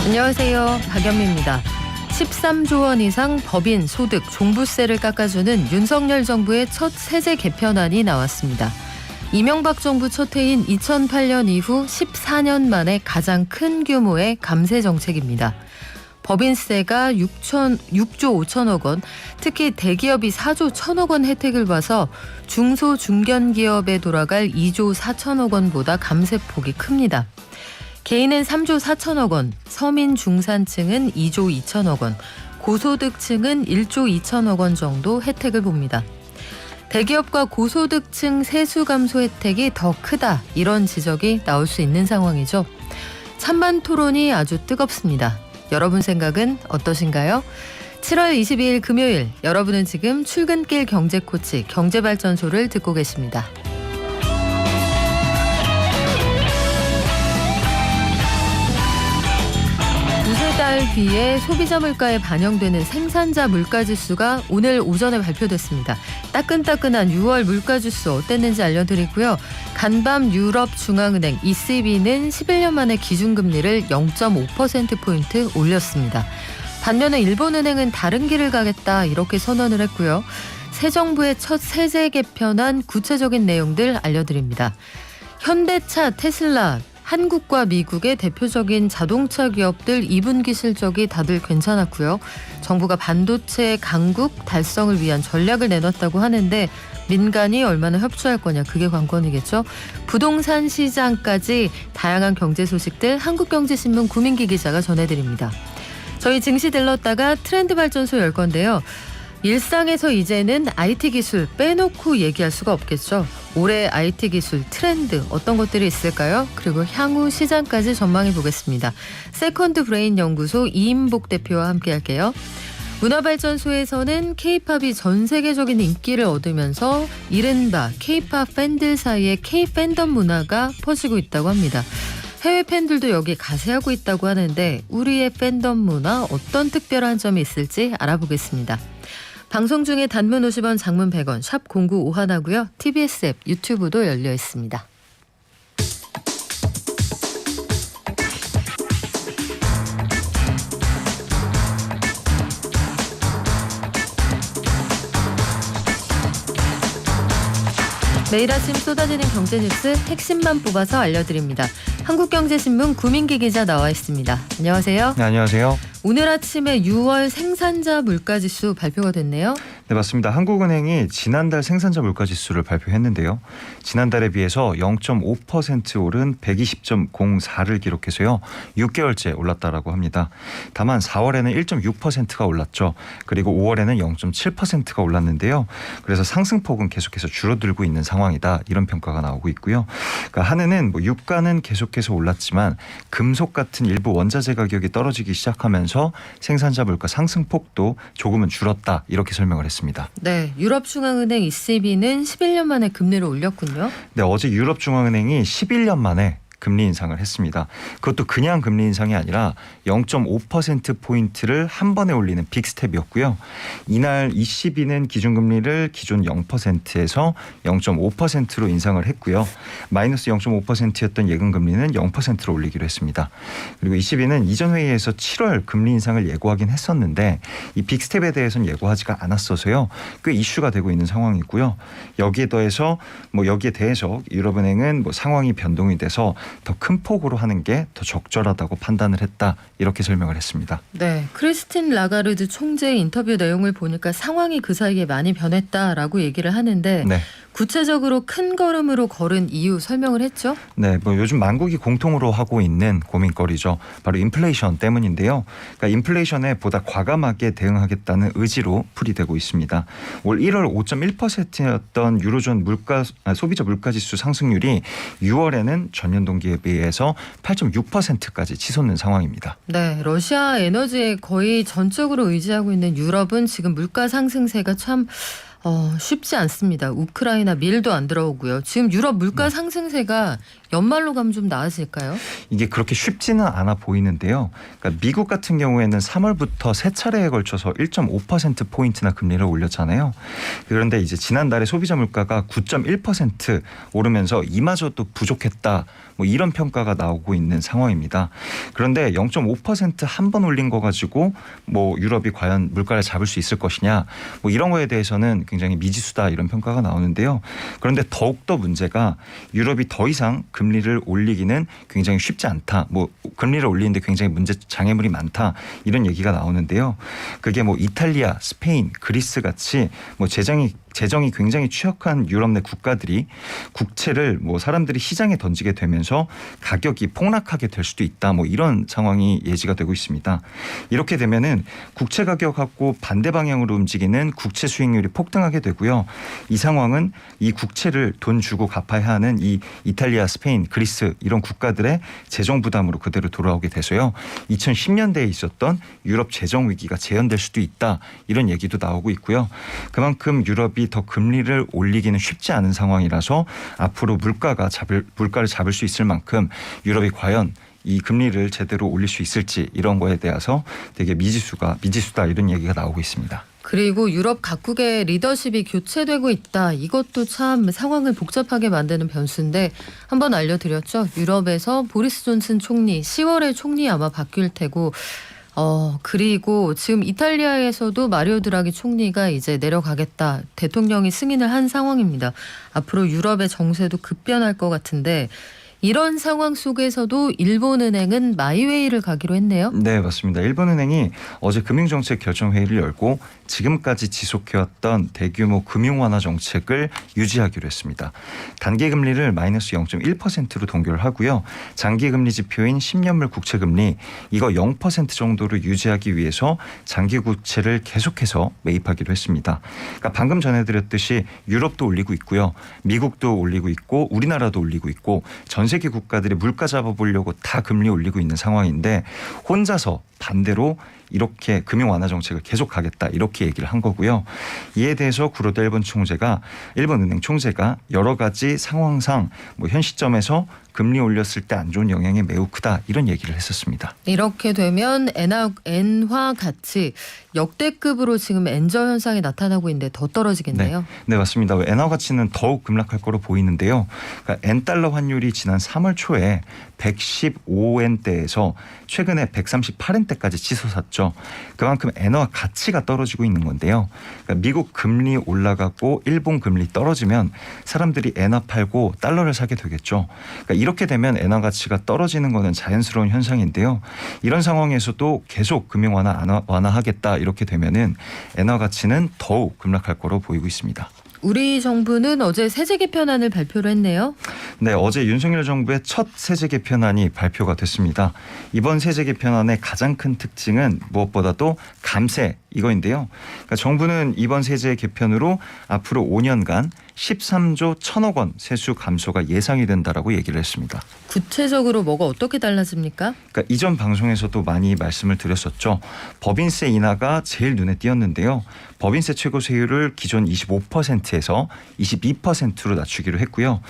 안녕하세요. 박연미입니다. 13조 원 이상 법인, 소득, 종부세를 깎아주는 윤석열 정부의 첫 세제 개편안이 나왔습니다. 이명박 정부 첫 해인 2008년 이후 14년 만에 가장 큰 규모의 감세 정책입니다. 법인세가 6조 5천억 원, 특히 대기업이 4조 1천억 원 혜택을 봐서 중소 중견기업에 돌아갈 2조 4천억 원보다 감세폭이 큽니다. 개인은 3조 4천억 원, 서민 중산층은 2조 2천억 원, 고소득층은 1조 2천억 원 정도 혜택을 봅니다. 대기업과 고소득층 세수 감소 혜택이 더 크다, 이런 지적이 나올 수 있는 상황이죠. 찬반 토론이 아주 뜨겁습니다. 여러분 생각은 어떠신가요? 7월 22일 금요일, 여러분은 지금 출근길 경제코치 경제발전소를 듣고 계십니다. 두세 달 뒤에 소비자 물가에 반영되는 생산자 물가지수가 오늘 오전에 발표됐습니다. 따끈따끈한 6월 물가지수 어땠는지 알려드리고요. 간밤 유럽중앙은행 ECB는 11년 만에 기준금리를 0.5%포인트 올렸습니다. 반면에 일본은행은 다른 길을 가겠다, 이렇게 선언을 했고요. 새 정부의 첫 세제 개편안 구체적인 내용들 알려드립니다. 현대차, 테슬라, 한국과 미국의 대표적인 자동차 기업들 2분기 실적이 다들 괜찮았고요. 정부가 반도체 강국 달성을 위한 전략을 내놨다고 하는데 민간이 얼마나 협조할 거냐, 그게 관건이겠죠. 부동산 시장까지 다양한 경제 소식들 한국경제신문 구민기 기자가 전해드립니다. 저희 증시 들렀다가 트렌드 발전소 열 건데요. 일상에서 이제는 IT 기술 빼놓고 얘기할 수가 없겠죠. 올해 IT 기술 트렌드 어떤 것들이 있을까요? 그리고 향후 시장까지 전망해 보겠습니다. 세컨드 브레인 연구소 이인복 대표와 함께 할게요. 문화발전소에서는 K-팝이 전 세계적인 인기를 얻으면서 이른바 K-팝 팬들 사이에 K-팬덤 문화가 퍼지고 있다고 합니다. 해외 팬들도 여기 가세하고 있다고 하는데 우리의 팬덤 문화 어떤 특별한 점이 있을지 알아보겠습니다. 방송 중에 단문 50원, 장문 100원, 샵 0951하고요. TBS 앱, 유튜브도 열려 있습니다. 매일 아침 쏟아지는 경제 뉴스 핵심만 뽑아서 알려드립니다. 한국경제신문 구민기 기자 나와 있습니다. 안녕하세요. 네, 안녕하세요. 오늘 아침에 6월 생산자 물가지수 발표가 됐네요. 네, 맞습니다. 한국은행이 지난달 생산자 물가지수를 발표했는데요. 지난달에 비해서 0.5% 오른 120.04를 기록해서요. 6개월째 올랐다라고 합니다. 다만 4월에는 1.6%가 올랐죠. 그리고 5월에는 0.7%가 올랐는데요. 그래서 상승폭은 계속해서 줄어들고 있는 상황이다, 이런 평가가 나오고 있고요. 그러니까 한은은 유가는 계속해서 올랐지만 금속 같은 일부 원자재 가격이 떨어지기 시작하면서 생산자 물가 상승폭도 조금은 줄었다, 이렇게 설명을 했습니다. 네, 유럽중앙은행 ECB는 11년 만에 금리를 올렸군요. 네, 어제 유럽중앙은행이 11년 만에 금리 인상을 했습니다. 그것도 그냥 금리 인상이 아니라 0.5%포인트를 한 번에 올리는 빅스텝이었고요. 이날 ECB는 기준금리를 기존 0%에서 0.5%로 인상을 했고요. 마이너스 0.5%였던 예금금리는 0%로 올리기로 했습니다. 그리고 ECB는 이전 회의에서 7월 금리 인상을 예고하긴 했었는데 이 빅스텝에 대해서는 예고하지가 않았어서요. 꽤 이슈가 되고 있는 상황이고요. 여기에 대해서 유럽은행은 상황이 변동이 돼서 더 큰 폭으로 하는 게 더 적절하다고 판단을 했다, 이렇게 설명을 했습니다. 네, 크리스틴 라가르드 총재의 인터뷰 내용을 보니까 상황이 그 사이에 많이 변했다라고 얘기를 하는데 네. 구체적으로 큰 걸음으로 걸은 이유 설명을 했죠? 네, 요즘 만국이 공통으로 하고 있는 고민거리죠. 바로 인플레이션 때문인데요. 그러니까 인플레이션에 보다 과감하게 대응하겠다는 의지로 풀이되고 있습니다. 올 1월 5.1%였던 유로존 소비자 물가지수 상승률이 6월에는 전년 동기에 비해서 8.6%까지 치솟는 상황입니다. 네, 러시아 에너지에 거의 전적으로 의지하고 있는 유럽은 지금 물가 상승세가 참 쉽지 않습니다. 우크라이나 밀도 안 들어오고요. 지금 유럽 물가 상승세가 연말로 가면 좀 나아질까요? 이게 그렇게 쉽지는 않아 보이는데요. 그러니까 미국 같은 경우에는 3월부터 세 차례에 걸쳐서 1.5%포인트나 금리를 올렸잖아요. 그런데 이제 지난달에 소비자 물가가 9.1% 오르면서 이마저도 부족했다. 뭐 이런 평가가 나오고 있는 상황입니다. 그런데 0.5% 한 번 올린 거 가지고 뭐 유럽이 과연 물가를 잡을 수 있을 것이냐 뭐 이런 거에 대해서는 굉장히 미지수다 이런 평가가 나오는데요. 그런데 더욱더 문제가 유럽이 더 이상 금리를 올리기는 굉장히 쉽지 않다. 뭐 금리를 올리는데 굉장히 장애물이 많다. 이런 얘기가 나오는데요. 그게 뭐 이탈리아, 스페인, 그리스 같이 뭐 재정이 굉장히 취약한 유럽 내 국가들이 국채를 뭐 사람들이 시장에 던지게 되면서 가격이 폭락하게 될 수도 있다. 뭐 이런 상황이 예지가 되고 있습니다. 이렇게 되면은 국채 가격하고 반대 방향으로 움직이는 국채 수익률이 폭등하게 되고요. 이 상황은 이 국채를 돈 주고 갚아야 하는 이 이탈리아, 스페인, 그리스 이런 국가들의 재정 부담으로 그대로 돌아오게 돼서요. 2010년대에 있었던 유럽 재정 위기가 재현될 수도 있다. 이런 얘기도 나오고 있고요. 그만큼 유럽이 더 금리를 올리기는 쉽지 않은 상황이라서 앞으로 물가를 잡을 수 있을 만큼 유럽이 과연 이 금리를 제대로 올릴 수 있을지 이런 거에 대해서 되게 미지수다 이런 얘기가 나오고 있습니다. 그리고 유럽 각국의 리더십이 교체되고 있다. 이것도 참 상황을 복잡하게 만드는 변수인데 한번 알려드렸죠. 유럽에서 보리스 존슨 총리 10월에 총리 아마 바뀔 테고 그리고 지금 이탈리아에서도 마리오 드라기 총리가 이제 내려가겠다. 대통령이 승인을 한 상황입니다. 앞으로 유럽의 정세도 급변할 것 같은데 이런 상황 속에서도 일본은행은 마이웨이를 가기로 했네요. 네, 맞습니다. 일본은행이 어제 금융정책 결정회의를 열고 지금까지 지속해왔던 대규모 금융 완화 정책을 유지하기로 했습니다. 단기금리를 마이너스 0.1%로 동결을 하고요. 장기금리 지표인 10년물 국채금리 이거 0% 정도로 유지하기 위해서 장기국채를 계속해서 매입하기로 했습니다. 그러니까 방금 전해드렸듯이 유럽도 올리고 있고요. 미국도 올리고 있고 우리나라도 올리고 있고 전 세계 국가들이 물가 잡아보려고 다 금리 올리고 있는 상황인데 혼자서 반대로 이렇게 금융 완화 정책을 계속하겠다 이렇게 얘기를 한 거고요. 이에 대해서 구로다 일본은행 총재가 여러 가지 상황상 뭐 현 시점에서 금리 올렸을 때 안 좋은 영향이 매우 크다 이런 얘기를 했었습니다. 이렇게 되면 엔화 가치 역대급으로 지금 엔저 현상이 나타나고 있는데 더 떨어지겠네요. 네, 맞습니다. 엔화 가치는 더욱 급락할 거로 보이는데요. 그러니까 엔달러 환율이 지난 3월 초에 115엔대에서 최근에 138엔대까지 치솟았죠. 그만큼 엔화 가치가 떨어지고 있는 건데요. 그러니까 미국 금리 올라가고 일본 금리 떨어지면 사람들이 엔화 팔고 달러를 사게 되겠죠. 그러니까 이렇게 되면 엔화 가치가 떨어지는 것은 자연스러운 현상인데요. 이런 상황에서도 계속 금융 완화하겠다 이렇게 되면은 엔화 가치는 더욱 급락할 거로 보이고 있습니다. 우리 정부는 어제 세제 개편안을 발표를 했네요. 네, 어제 윤석열 정부의 첫 세제 개편안이 발표가 됐습니다. 이번 세제 개편안의 가장 큰 특징은 무엇보다도 감세 이거인데요. 그러니까 정부는 이번 세제 개편으로 앞으로 5년간 13조 1천억 원 세수 감소가 예상이 된다라고 얘기를 했습니다. 구체적으로 뭐가 어떻게 달라집니까? 그러니까 이전 방송에서도 많이 말씀을 드렸었죠. 법인세 인하가 제일 눈에 띄었는데요. 법인세 최고 세율을 기존 25%에서 22%로 낮추기로 했고요.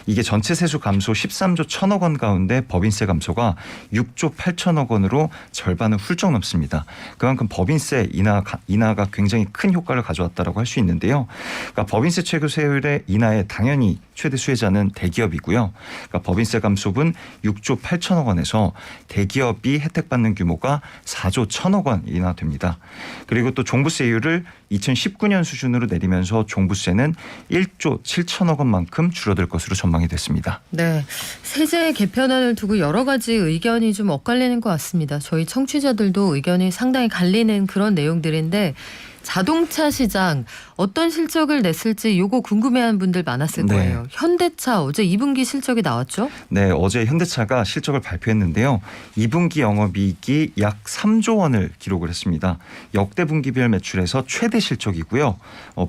이게 전체 세수 감소 13조 1천억 원 가운데 법인세 감소가 6조 8천억 원으로 절반을 훌쩍 넘습니다. 그만큼 법인세 인하가 굉장히 큰 효과를 가져왔다라고 할 수 있는데요. 그러니까 법인세 최고 세율의 인하에 당연히 최대 수혜자는 대기업이고요. 그러니까 법인세 감소분 6조 8천억 원에서 대기업이 혜택받는 규모가 4조 1천억 원 인하됩니다. 그리고 또 종부세율을 2019년 수준으로 내리면서 종부세는 1조 7천억 원만큼 줄어들 것으로 전망이 됐습니다. 네, 세제 개편안을 두고 여러 가지 의견이 좀 엇갈리는 것 같습니다. 저희 청취자들도 의견이 상당히 갈리는 그런 내용들인데 자동차 시장 어떤 실적을 냈을지 요거 궁금해하는 분들 많았을 거예요. 네. 현대차 어제 2분기 실적이 나왔죠? 네, 어제 현대차가 실적을 발표했는데요. 2분기 영업이익이 약 3조 원을 기록을 했습니다. 역대 분기별 매출에서 최대 실적이고요.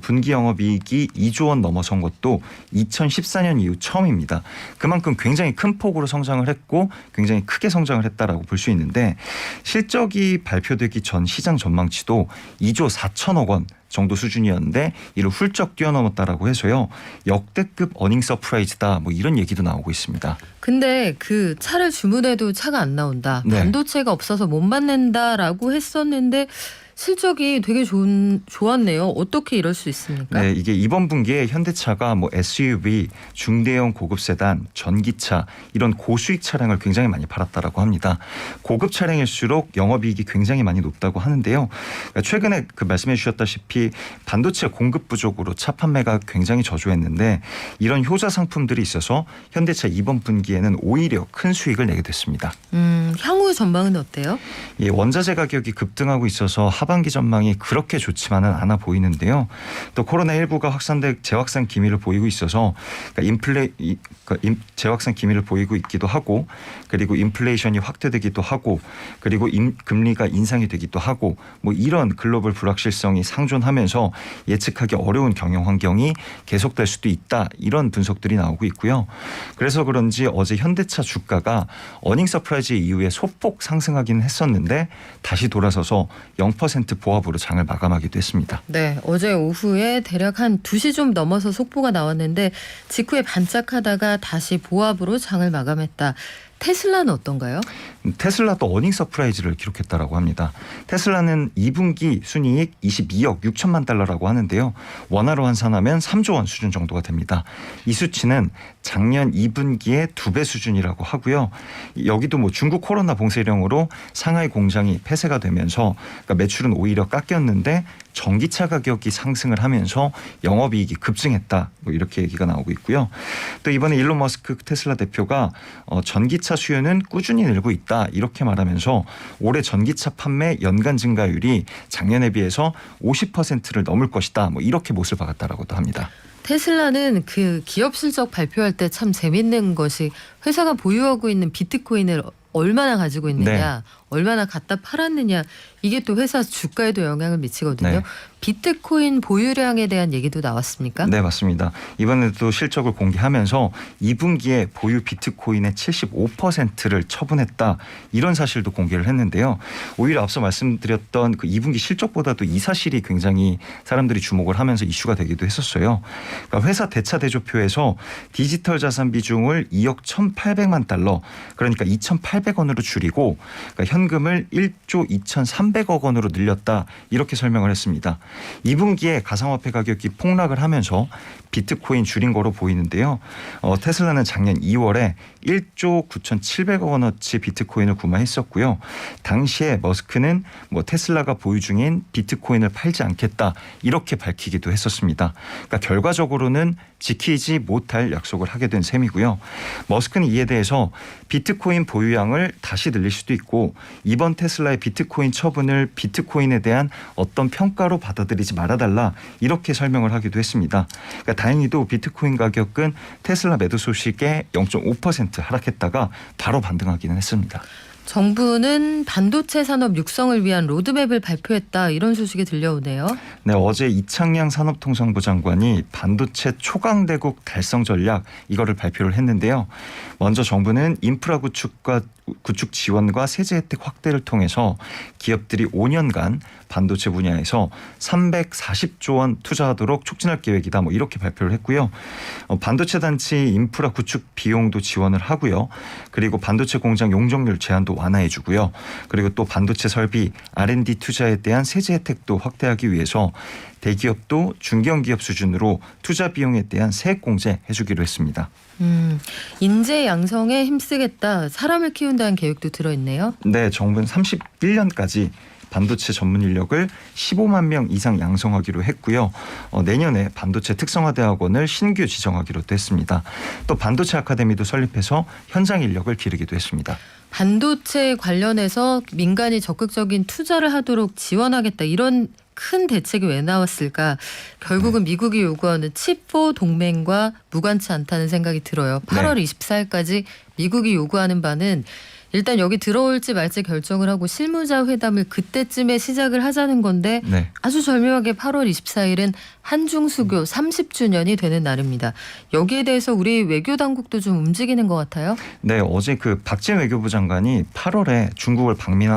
분기 영업이익이 2조 원 넘어선 것도 2014년 이후 처음입니다. 그만큼 굉장히 큰 폭으로 성장을 했고 굉장히 크게 성장을 했다라고 볼 수 있는데 실적이 발표되기 전 시장 전망치도 2조 4천억 원 정도 수준이었는데 이를 훌쩍 뛰어넘었다라고 해서요. 역대급 어닝 서프라이즈다 뭐 이런 얘기도 나오고 있습니다. 근데 그 차를 주문해도 차가 안 나온다. 네. 반도체가 없어서 못 만든다라고 했었는데 실적이 되게 좋았네요. 어떻게 이럴 수 있습니까? 네, 이게 이번 분기에 현대차가 뭐 SUV, 중대형 고급 세단, 전기차 이런 고수익 차량을 굉장히 많이 팔았다라고 합니다. 고급 차량일수록 영업이익이 굉장히 많이 높다고 하는데요. 그러니까 최근에 그 말씀해 주셨다시피 반도체 공급 부족으로 차 판매가 굉장히 저조했는데 이런 효자 상품들이 있어서 현대차 이번 분기에는 오히려 큰 수익을 내게 됐습니다. 향후 전망은 어때요? 예, 원자재 가격이 급등하고 있어서 하반기 전망이 그렇게 좋지만은 않아 보이는데요. 또 코로나19가 재확산 기미를 보이고 있어서 재확산 기미를 보이고 있기도 하고 그리고 인플레이션이 확대되기도 하고 그리고 금리가 인상이 되기도 하고 뭐 이런 글로벌 불확실성이 상존하면서 예측하기 어려운 경영 환경이 계속될 수도 있다 이런 분석들이 나오고 있고요. 그래서 그런지 어제 현대차 주가가 어닝 서프라이즈 이후에 소폭 상승하기는 했었는데 다시 돌아서서 0% 보합으로 장을 마감하기도 했습니다. 네, 어제 오후에 대략 한 2시 좀 넘어서 속보가 나왔는데 직후에 반짝하다가 다시 보합으로 장을 마감했다. 테슬라는 어떤가요? 테슬라도 어닝 서프라이즈를 기록했다라고 합니다. 테슬라는 2분기 순이익 22억 6천만 달러라고 하는데요. 원화로 환산하면 3조 원 수준 정도가 됩니다. 이 수치는 작년 2분기의 2배 수준이라고 하고요. 여기도 뭐 중국 코로나 봉쇄령으로 상하이 공장이 폐쇄가 되면서 그러니까 매출은 오히려 깎였는데 전기차 가격이 상승을 하면서 영업이익이 급증했다. 뭐 이렇게 얘기가 나오고 있고요. 또 이번에 일론 머스크 테슬라 대표가 전기차 수요는 꾸준히 늘고 있다. 이렇게 말하면서 올해 전기차 판매 연간 증가율이 작년에 비해서 50%를 넘을 것이다. 뭐 이렇게 못을 박았다라고도 합니다. 테슬라는 그 기업 실적 발표할 때 참 재밌는 것이 회사가 보유하고 있는 비트코인을 얼마나 가지고 있느냐, 얼마나 갖다 팔았느냐 이게 또 회사 주가에도 영향을 미치거든요. 네. 비트코인 보유량에 대한 얘기도 나왔습니까? 네, 맞습니다. 이번에도 실적을 공개하면서 2분기에 보유 비트코인의 75%를 처분했다. 이런 사실도 공개를 했는데요. 오히려 앞서 말씀드렸던 그 2분기 실적보다도 이 사실이 굉장히 사람들이 주목을 하면서 이슈가 되기도 했었어요. 그러니까 회사 대차 대조표에서 디지털 자산 비중을 2억 1,800만 달러, 그러니까 2,800원으로 줄이고 그러니까 현금을 1조 2,300억 원으로 늘렸다. 이렇게 설명을 했습니다. 2분기에 가상화폐 가격이 폭락을 하면서 비트코인 줄인 거로 보이는데요. 테슬라는 작년 2월에 1조 9,700억 원어치 비트코인을 구매했었고요. 당시에 머스크는 뭐 테슬라가 보유 중인 비트코인을 팔지 않겠다 이렇게 밝히기도 했었습니다. 그러니까 결과적으로는 지키지 못할 약속을 하게 된 셈이고요. 머스크는 이에 대해서 비트코인 보유량을 다시 늘릴 수도 있고 이번 테슬라의 비트코인 처분을 비트코인에 대한 어떤 평가로 받아들이지 말아달라 이렇게 설명을 하기도 했습니다. 그러니까 다행히도 비트코인 가격은 테슬라 매도 소식에 0.5% 하락했다가 바로 반등하기는 했습니다. 정부는 반도체 산업 육성을 위한 로드맵을 발표했다 이런 소식이 들려오네요. 네, 어제 이창양 산업통상부 장관이 반도체 초강대국 달성 전략 이거를 발표를 했는데요. 먼저 정부는 인프라 구축 지원과 세제 혜택 확대를 통해서 기업들이 5년간 반도체 분야에서 340조 원 투자하도록 촉진할 계획이다. 뭐 이렇게 발표를 했고요. 반도체 단지 인프라 구축 비용도 지원을 하고요. 그리고 반도체 공장 용적률 제한도 완화해주고요. 그리고 또 반도체 설비 R&D 투자에 대한 세제 혜택도 확대하기 위해서 대기업도 중견기업 수준으로 투자 비용에 대한 세액 공제 해주기로 했습니다. 인재 양성에 힘쓰겠다. 사람을 키운다는 계획도 들어있네요. 네, 정부는 31년까지 반도체 전문 인력을 15만 명 이상 양성하기로 했고요. 내년에 반도체 특성화대학원을 신규 지정하기로도 했습니다. 또 반도체 아카데미도 설립해서 현장 인력을 기르기도 했습니다. 반도체 관련해서 민간이 적극적인 투자를 하도록 지원하겠다 이런 큰 대책이 왜 나왔을까? 결국은 미국이 요구하는 칩4 동맹과 무관치 않다는 생각이 들어요. 8월 24일까지 미국이 요구하는 바는 일단 여기 들어올지 말지 결정을 하고 실무자 회담을 그때쯤에 시작을 하자는 건데 네. 아주 절묘하게 8월 24일은 한중 수교 30주년이 되는 날입니다. 여기에 대해서 우리 외교 당국도 좀 움직이는 것 같아요. 네, 어제 그 박진 외교부 장관이 8월에 중국을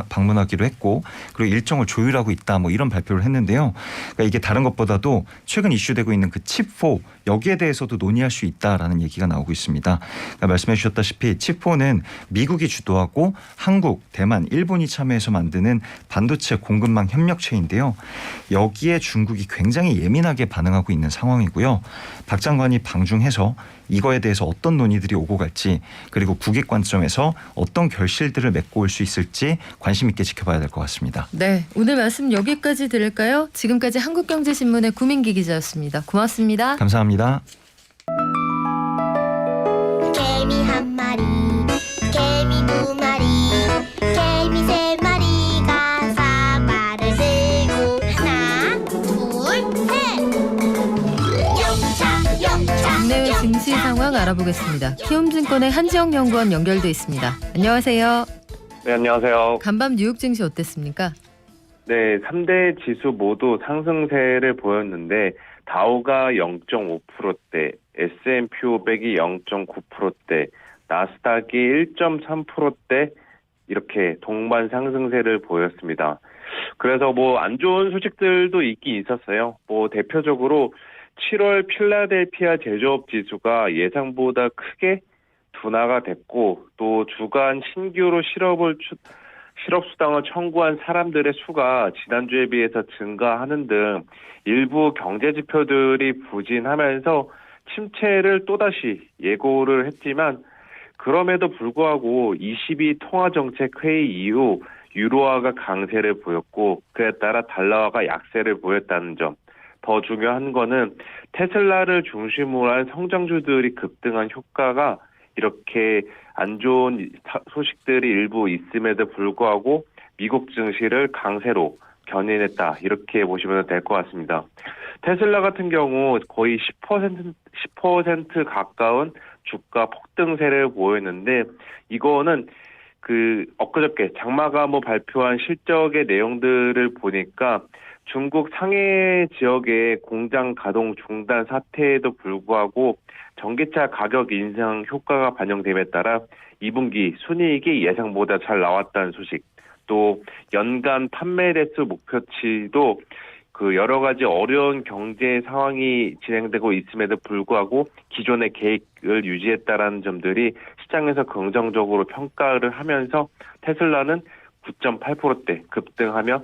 방문하기로 했고 그리고 일정을 조율하고 있다 뭐 이런 발표를 했는데요. 그러니까 이게 다른 것보다도 최근 이슈되고 있는 그 칩4 여기에 대해서도 논의할 수 있다라는 얘기가 나오고 있습니다. 그러니까 말씀해 주셨다시피 칩4는 미국이 주도하고 한국, 대만, 일본이 참여해서 만드는 반도체 공급망 협력체인데요. 여기에 중국이 굉장히 예민하게 반응하고 있는 상황이고요. 박 장관이 방중해서 이거에 대해서 어떤 논의들이 오고 갈지 그리고 국익 관점에서 어떤 결실들을 맺고 올 수 있을지 관심 있게 지켜봐야 될 것 같습니다. 네, 오늘 말씀 여기까지 들을까요? 지금까지 한국경제신문의 구민기 기자였습니다. 고맙습니다. 감사합니다. 개미 한 마리 개미 두 마리 개미 세 마리가 사과를 들고 하나 둘셋 영차 국내외 증시 상황 알아보겠습니다. 키움증권의 한지영 연구원 연결돼 있습니다. 안녕하세요. 네, 안녕하세요. 간밤 뉴욕 증시 어땠습니까? 네, 3대 지수 모두 상승세를 보였는데 다우가 0.5%대, S&P 500이 0.9%대, 나스닥이 1.3%대 이렇게 동반 상승세를 보였습니다. 그래서 뭐 안 좋은 소식들도 있긴 있었어요. 뭐 대표적으로 7월 필라델피아 제조업 지수가 예상보다 크게 둔화가 됐고 또 주간 신규로 실업수당을 청구한 사람들의 수가 지난주에 비해서 증가하는 등 일부 경제 지표들이 부진하면서 침체를 또다시 예고를 했지만 그럼에도 불구하고 22 통화정책회의 이후 유로화가 강세를 보였고 그에 따라 달러화가 약세를 보였다는 점. 더 중요한 거는 테슬라를 중심으로 한 성장주들이 급등한 효과가 이렇게 안 좋은 소식들이 일부 있음에도 불구하고 미국 증시를 강세로 견인했다. 이렇게 보시면 될 것 같습니다. 테슬라 같은 경우 거의 10% 가까운 주가 폭등세를 보였는데 이거는 엊그저께 장마감호 발표한 실적의 내용들을 보니까 중국 상해 지역의 공장 가동 중단 사태에도 불구하고 전기차 가격 인상 효과가 반영됨에 따라 2분기 순이익이 예상보다 잘 나왔다는 소식, 또 연간 판매 대수 목표치도 여러 가지 어려운 경제 상황이 진행되고 있음에도 불구하고 기존의 계획을 유지했다라는 점들이 시장에서 긍정적으로 평가를 하면서 테슬라는 9.8%대 급등하며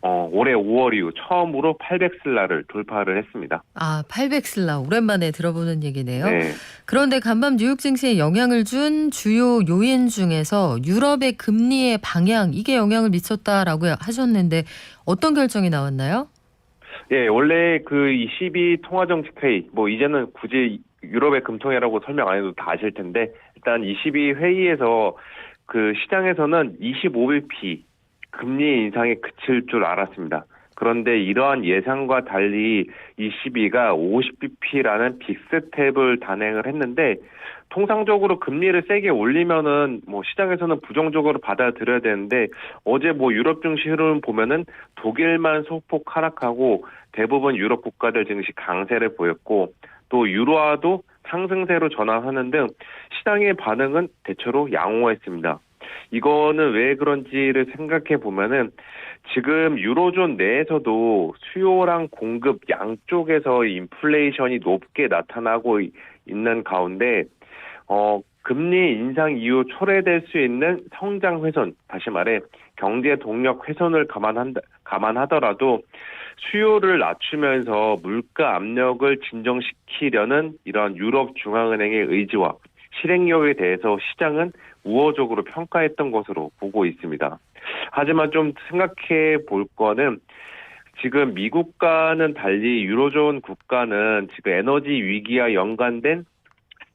올해 5월 이후 처음으로 800슬라를 돌파를 했습니다. 아, 800슬라 오랜만에 들어보는 얘기네요. 네. 그런데 간밤 뉴욕 증시에 영향을 준 주요 요인 중에서 유럽의 금리의 방향 이게 영향을 미쳤다라고 하셨는데 어떤 결정이 나왔나요? 예, 원래 22 통화정책회의, 이제는 굳이 유럽의 금통회라고 설명 안 해도 다 아실 텐데, 일단 22 회의에서 시장에서는 25bp 금리 인상에 그칠 줄 알았습니다. 그런데 이러한 예상과 달리 22가 50bp라는 빅스텝을 단행을 했는데 통상적으로 금리를 세게 올리면은 시장에서는 부정적으로 받아들여야 되는데 어제 유럽 증시 흐름 보면은 독일만 소폭 하락하고 대부분 유럽 국가들 증시 강세를 보였고 또 유로화도 상승세로 전환하는 등 시장의 반응은 대체로 양호했습니다. 이거는 왜 그런지를 생각해 보면은 지금 유로존 내에서도 수요랑 공급 양쪽에서 인플레이션이 높게 나타나고 있는 가운데 금리 인상 이후 초래될 수 있는 성장 훼손, 다시 말해 경제 동력 훼손을 감안하더라도 수요를 낮추면서 물가 압력을 진정시키려는 이런 유럽 중앙은행의 의지와 실행력에 대해서 시장은 우호적으로 평가했던 것으로 보고 있습니다. 하지만 좀 생각해 볼 거는 지금 미국과는 달리 유로존 국가는 지금 에너지 위기와 연관된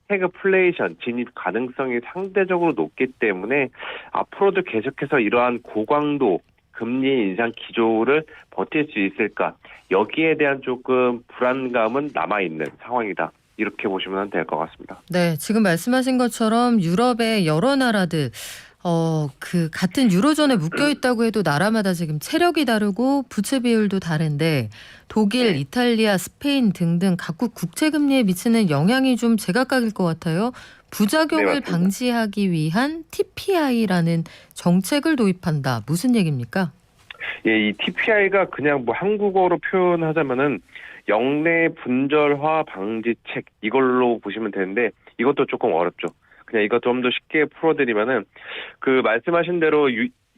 스태그플레이션 진입 가능성이 상대적으로 높기 때문에 앞으로도 계속해서 이러한 고강도 금리 인상 기조를 버틸 수 있을까? 여기에 대한 조금 불안감은 남아있는 상황이다. 이렇게 보시면 될 것 같습니다. 네, 지금 말씀하신 것처럼 유럽의 여러 나라들 그 같은 유로존에 묶여 있다고 해도 나라마다 지금 체력이 다르고 부채 비율도 다른데 독일, 네. 이탈리아, 스페인 등등 각국 국채 금리에 미치는 영향이 좀 제각각일 것 같아요. 부작용을 네, 맞습니다. 방지하기 위한 TPI라는 정책을 도입한다. 무슨 얘기입니까? 예, 이 TPI가 그냥 뭐 한국어로 표현하자면은 영내 분절화 방지책 이걸로 보시면 되는데 이것도 조금 어렵죠. 그냥 이거 좀 더 쉽게 풀어드리면은 그 말씀하신 대로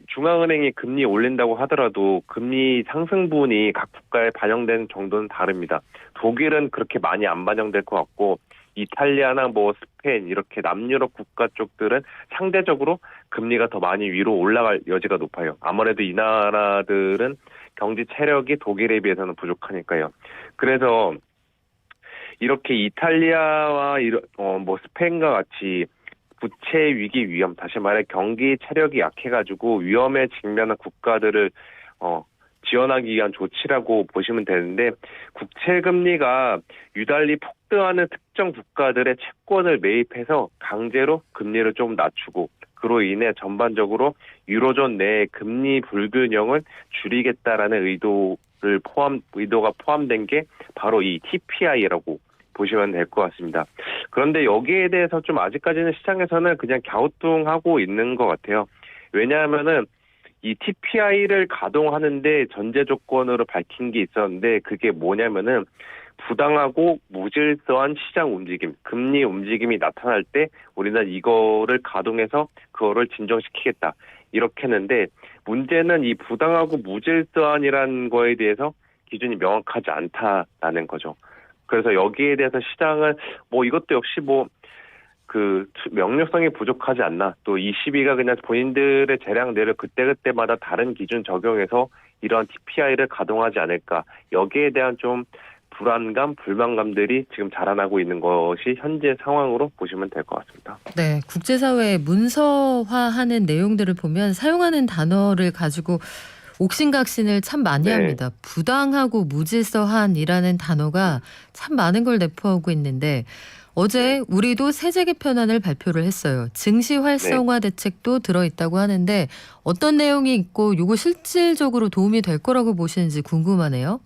중앙은행이 금리 올린다고 하더라도 금리 상승분이 각 국가에 반영된 정도는 다릅니다. 독일은 그렇게 많이 안 반영될 것 같고 이탈리아나 뭐 스페인 이렇게 남유럽 국가 쪽들은 상대적으로 금리가 더 많이 위로 올라갈 여지가 높아요. 아무래도 이 나라들은 경제 체력이 독일에 비해서는 부족하니까요. 그래서 이렇게 이탈리아와 뭐 스페인과 같이 부채 위기 위험, 다시 말해 경기 체력이 약해가지고 위험에 직면한 국가들을 지원하기 위한 조치라고 보시면 되는데 국채 금리가 유달리 폭등하는 특정 국가들의 채권을 매입해서 강제로 금리를 좀 낮추고 그로 인해 전반적으로 유로존 내 금리 불균형을 줄이겠다라는 의도가 포함된 게 바로 이 TPI라고 보시면 될 것 같습니다. 그런데 여기에 대해서 좀 아직까지는 시장에서는 그냥 갸우뚱하고 있는 것 같아요. 왜냐하면은 이 TPI를 가동하는데 전제 조건으로 밝힌 게 있었는데 그게 뭐냐면은 부당하고 무질서한 시장 움직임, 금리 움직임이 나타날 때 우리는 이거를 가동해서 그거를 진정시키겠다. 이렇게 했는데 문제는 이 부당하고 무질서한이라는 거에 대해서 기준이 명확하지 않다라는 거죠. 그래서 여기에 대해서 시장은 뭐 이것도 역시 뭐 그 명료성이 부족하지 않나. 또 ECB가 그냥 본인들의 재량내를 그때그때마다 다른 기준 적용해서 이러한 TPI를 가동하지 않을까. 여기에 대한 좀 불안감, 불만감들이 지금 자라나고 있는 것이 현재 상황으로 보시면 될 것 같습니다. 네, 국제사회에 문서화하는 내용들을 보면 사용하는 단어를 가지고 옥신각신을 참 많이 네. 합니다. 부당하고 무질서한이라는 단어가 참 많은 걸 내포하고 있는데 어제 우리도 세제 개편안을 발표를 했어요. 증시 활성화 대책도 들어있다고 하는데 어떤 내용이 있고 이거 실질적으로 도움이 될 거라고 보시는지 궁금하네요.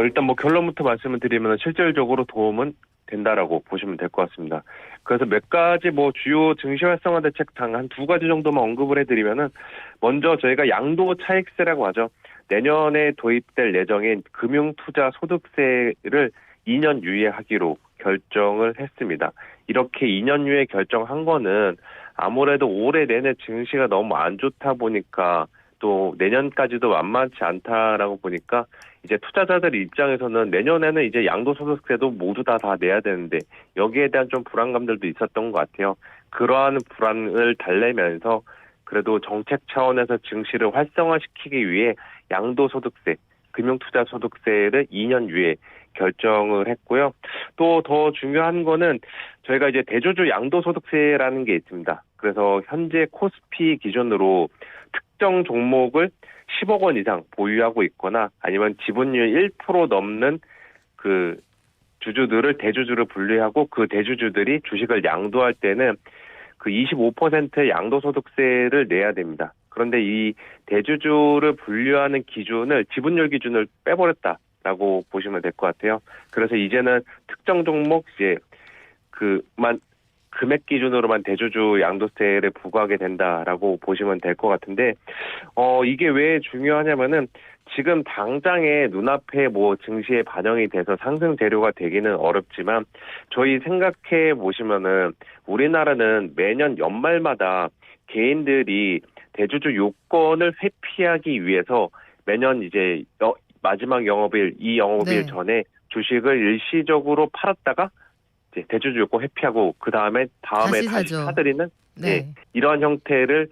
일단 뭐 결론부터 말씀을 드리면 실질적으로 도움은 된다라고 보시면 될 것 같습니다. 그래서 몇 가지 뭐 주요 증시 활성화 대책상 한 두 가지 정도만 언급을 해드리면은 먼저 저희가 양도 차익세라고 하죠. 내년에 도입될 예정인 금융투자소득세를 2년 유예하기로 결정을 했습니다. 이렇게 2년 유예 결정한 거는 아무래도 올해 내내 증시가 너무 안 좋다 보니까 또 내년까지도 만만치 않다라고 보니까 이제 투자자들 입장에서는 내년에는 이제 양도소득세도 모두 다 내야 되는데 여기에 대한 좀 불안감들도 있었던 것 같아요. 그러한 불안을 달래면서 그래도 정책 차원에서 증시를 활성화시키기 위해 양도소득세, 금융투자소득세를 2년 유예 결정을 했고요. 또 더 중요한 거는 저희가 이제 대주주 양도소득세라는 게 있습니다. 그래서 현재 코스피 기준으로 특정 종목을 10억 원 이상 보유하고 있거나 아니면 지분율 1% 넘는 그 주주들을 대주주로 분류하고 그 대주주들이 주식을 양도할 때는 그 25%의 양도소득세를 내야 됩니다. 그런데 이 대주주를 분류하는 기준을 지분율 기준을 빼버렸다라고 보시면 될 것 같아요. 그래서 이제는 특정 종목 이제 금액 기준으로만 대주주 양도세를 부과하게 된다라고 보시면 될 것 같은데, 이게 왜 중요하냐면은 지금 당장에 눈앞에 뭐 증시에 반영이 돼서 상승 재료가 되기는 어렵지만 저희 생각해 보시면은 우리나라는 매년 연말마다 개인들이 대주주 요건을 회피하기 위해서 매년 이제 마지막 영업일, 이 영업일 네. 전에 주식을 일시적으로 팔았다가 대주주 요건 회피하고 그 다음에 다시 다시 사죠. 사들이는 네. 이러한 형태를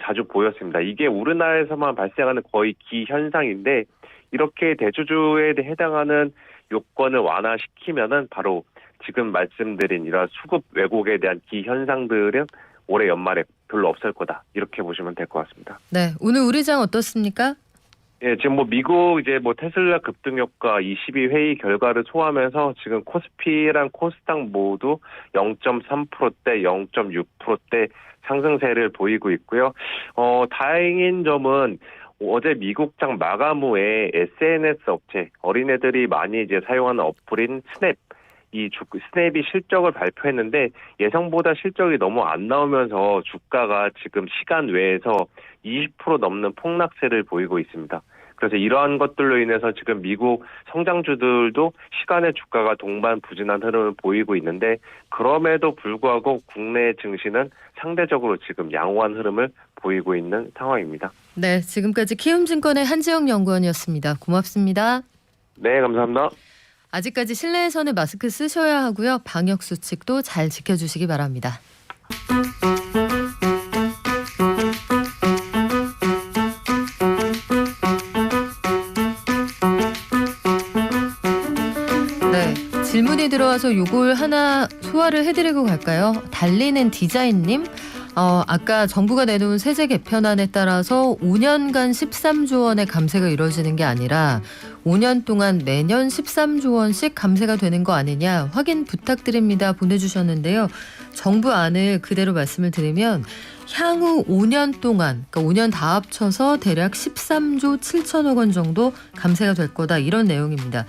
자주 보였습니다. 이게 우리나라에서만 발생하는 거의 기현상인데 이렇게 대주주에 해당하는 요건을 완화시키면은 바로 지금 말씀드린 이러한 수급 왜곡에 대한 기현상들은 올해 연말에 별로 없을 거다. 이렇게 보시면 될 것 같습니다. 네. 오늘 우리 장 어떻습니까? 예, 지금 뭐 미국 이제 뭐 테슬라 급등 효과 22회의 결과를 소화하면서 지금 코스피랑 코스닥 모두 0.3%대, 0.6%대 상승세를 보이고 있고요. 다행인 점은 어제 미국장 마감 후에 SNS 업체, 어린애들이 많이 이제 사용하는 어플인 스냅, 스냅이 실적을 발표했는데 예상보다 실적이 너무 안 나오면서 주가가 지금 시간 외에서 20% 넘는 폭락세를 보이고 있습니다. 그래서 이러한 것들로 인해서 지금 미국 성장주들도 시간의 주가가 동반 부진한 흐름을 보이고 있는데 그럼에도 불구하고 국내 증시는 상대적으로 지금 양호한 흐름을 보이고 있는 상황입니다. 네, 지금까지 키움증권의 한지영 연구원이었습니다. 고맙습니다. 네, 감사합니다. 아직까지 실내에서는 마스크 쓰셔야 하고요. 방역 수칙도 잘 지켜주시기 바랍니다. 네, 질문이 들어와서 요걸 하나 소화를 해드리고 갈까요? 달리는 디자인님. 아까 정부가 내놓은 세제 개편안에 따라서 5년간 13조 원의 감세가 이루어지는 게 아니라 5년 동안 매년 13조 원씩 감세가 되는 거 아니냐 확인 부탁드립니다 보내주셨는데요. 정부 안을 그대로 말씀을 드리면 향후 5년 동안, 그러니까 5년 다 합쳐서 대략 13조 7천억 원 정도 감세가 될 거다 이런 내용입니다.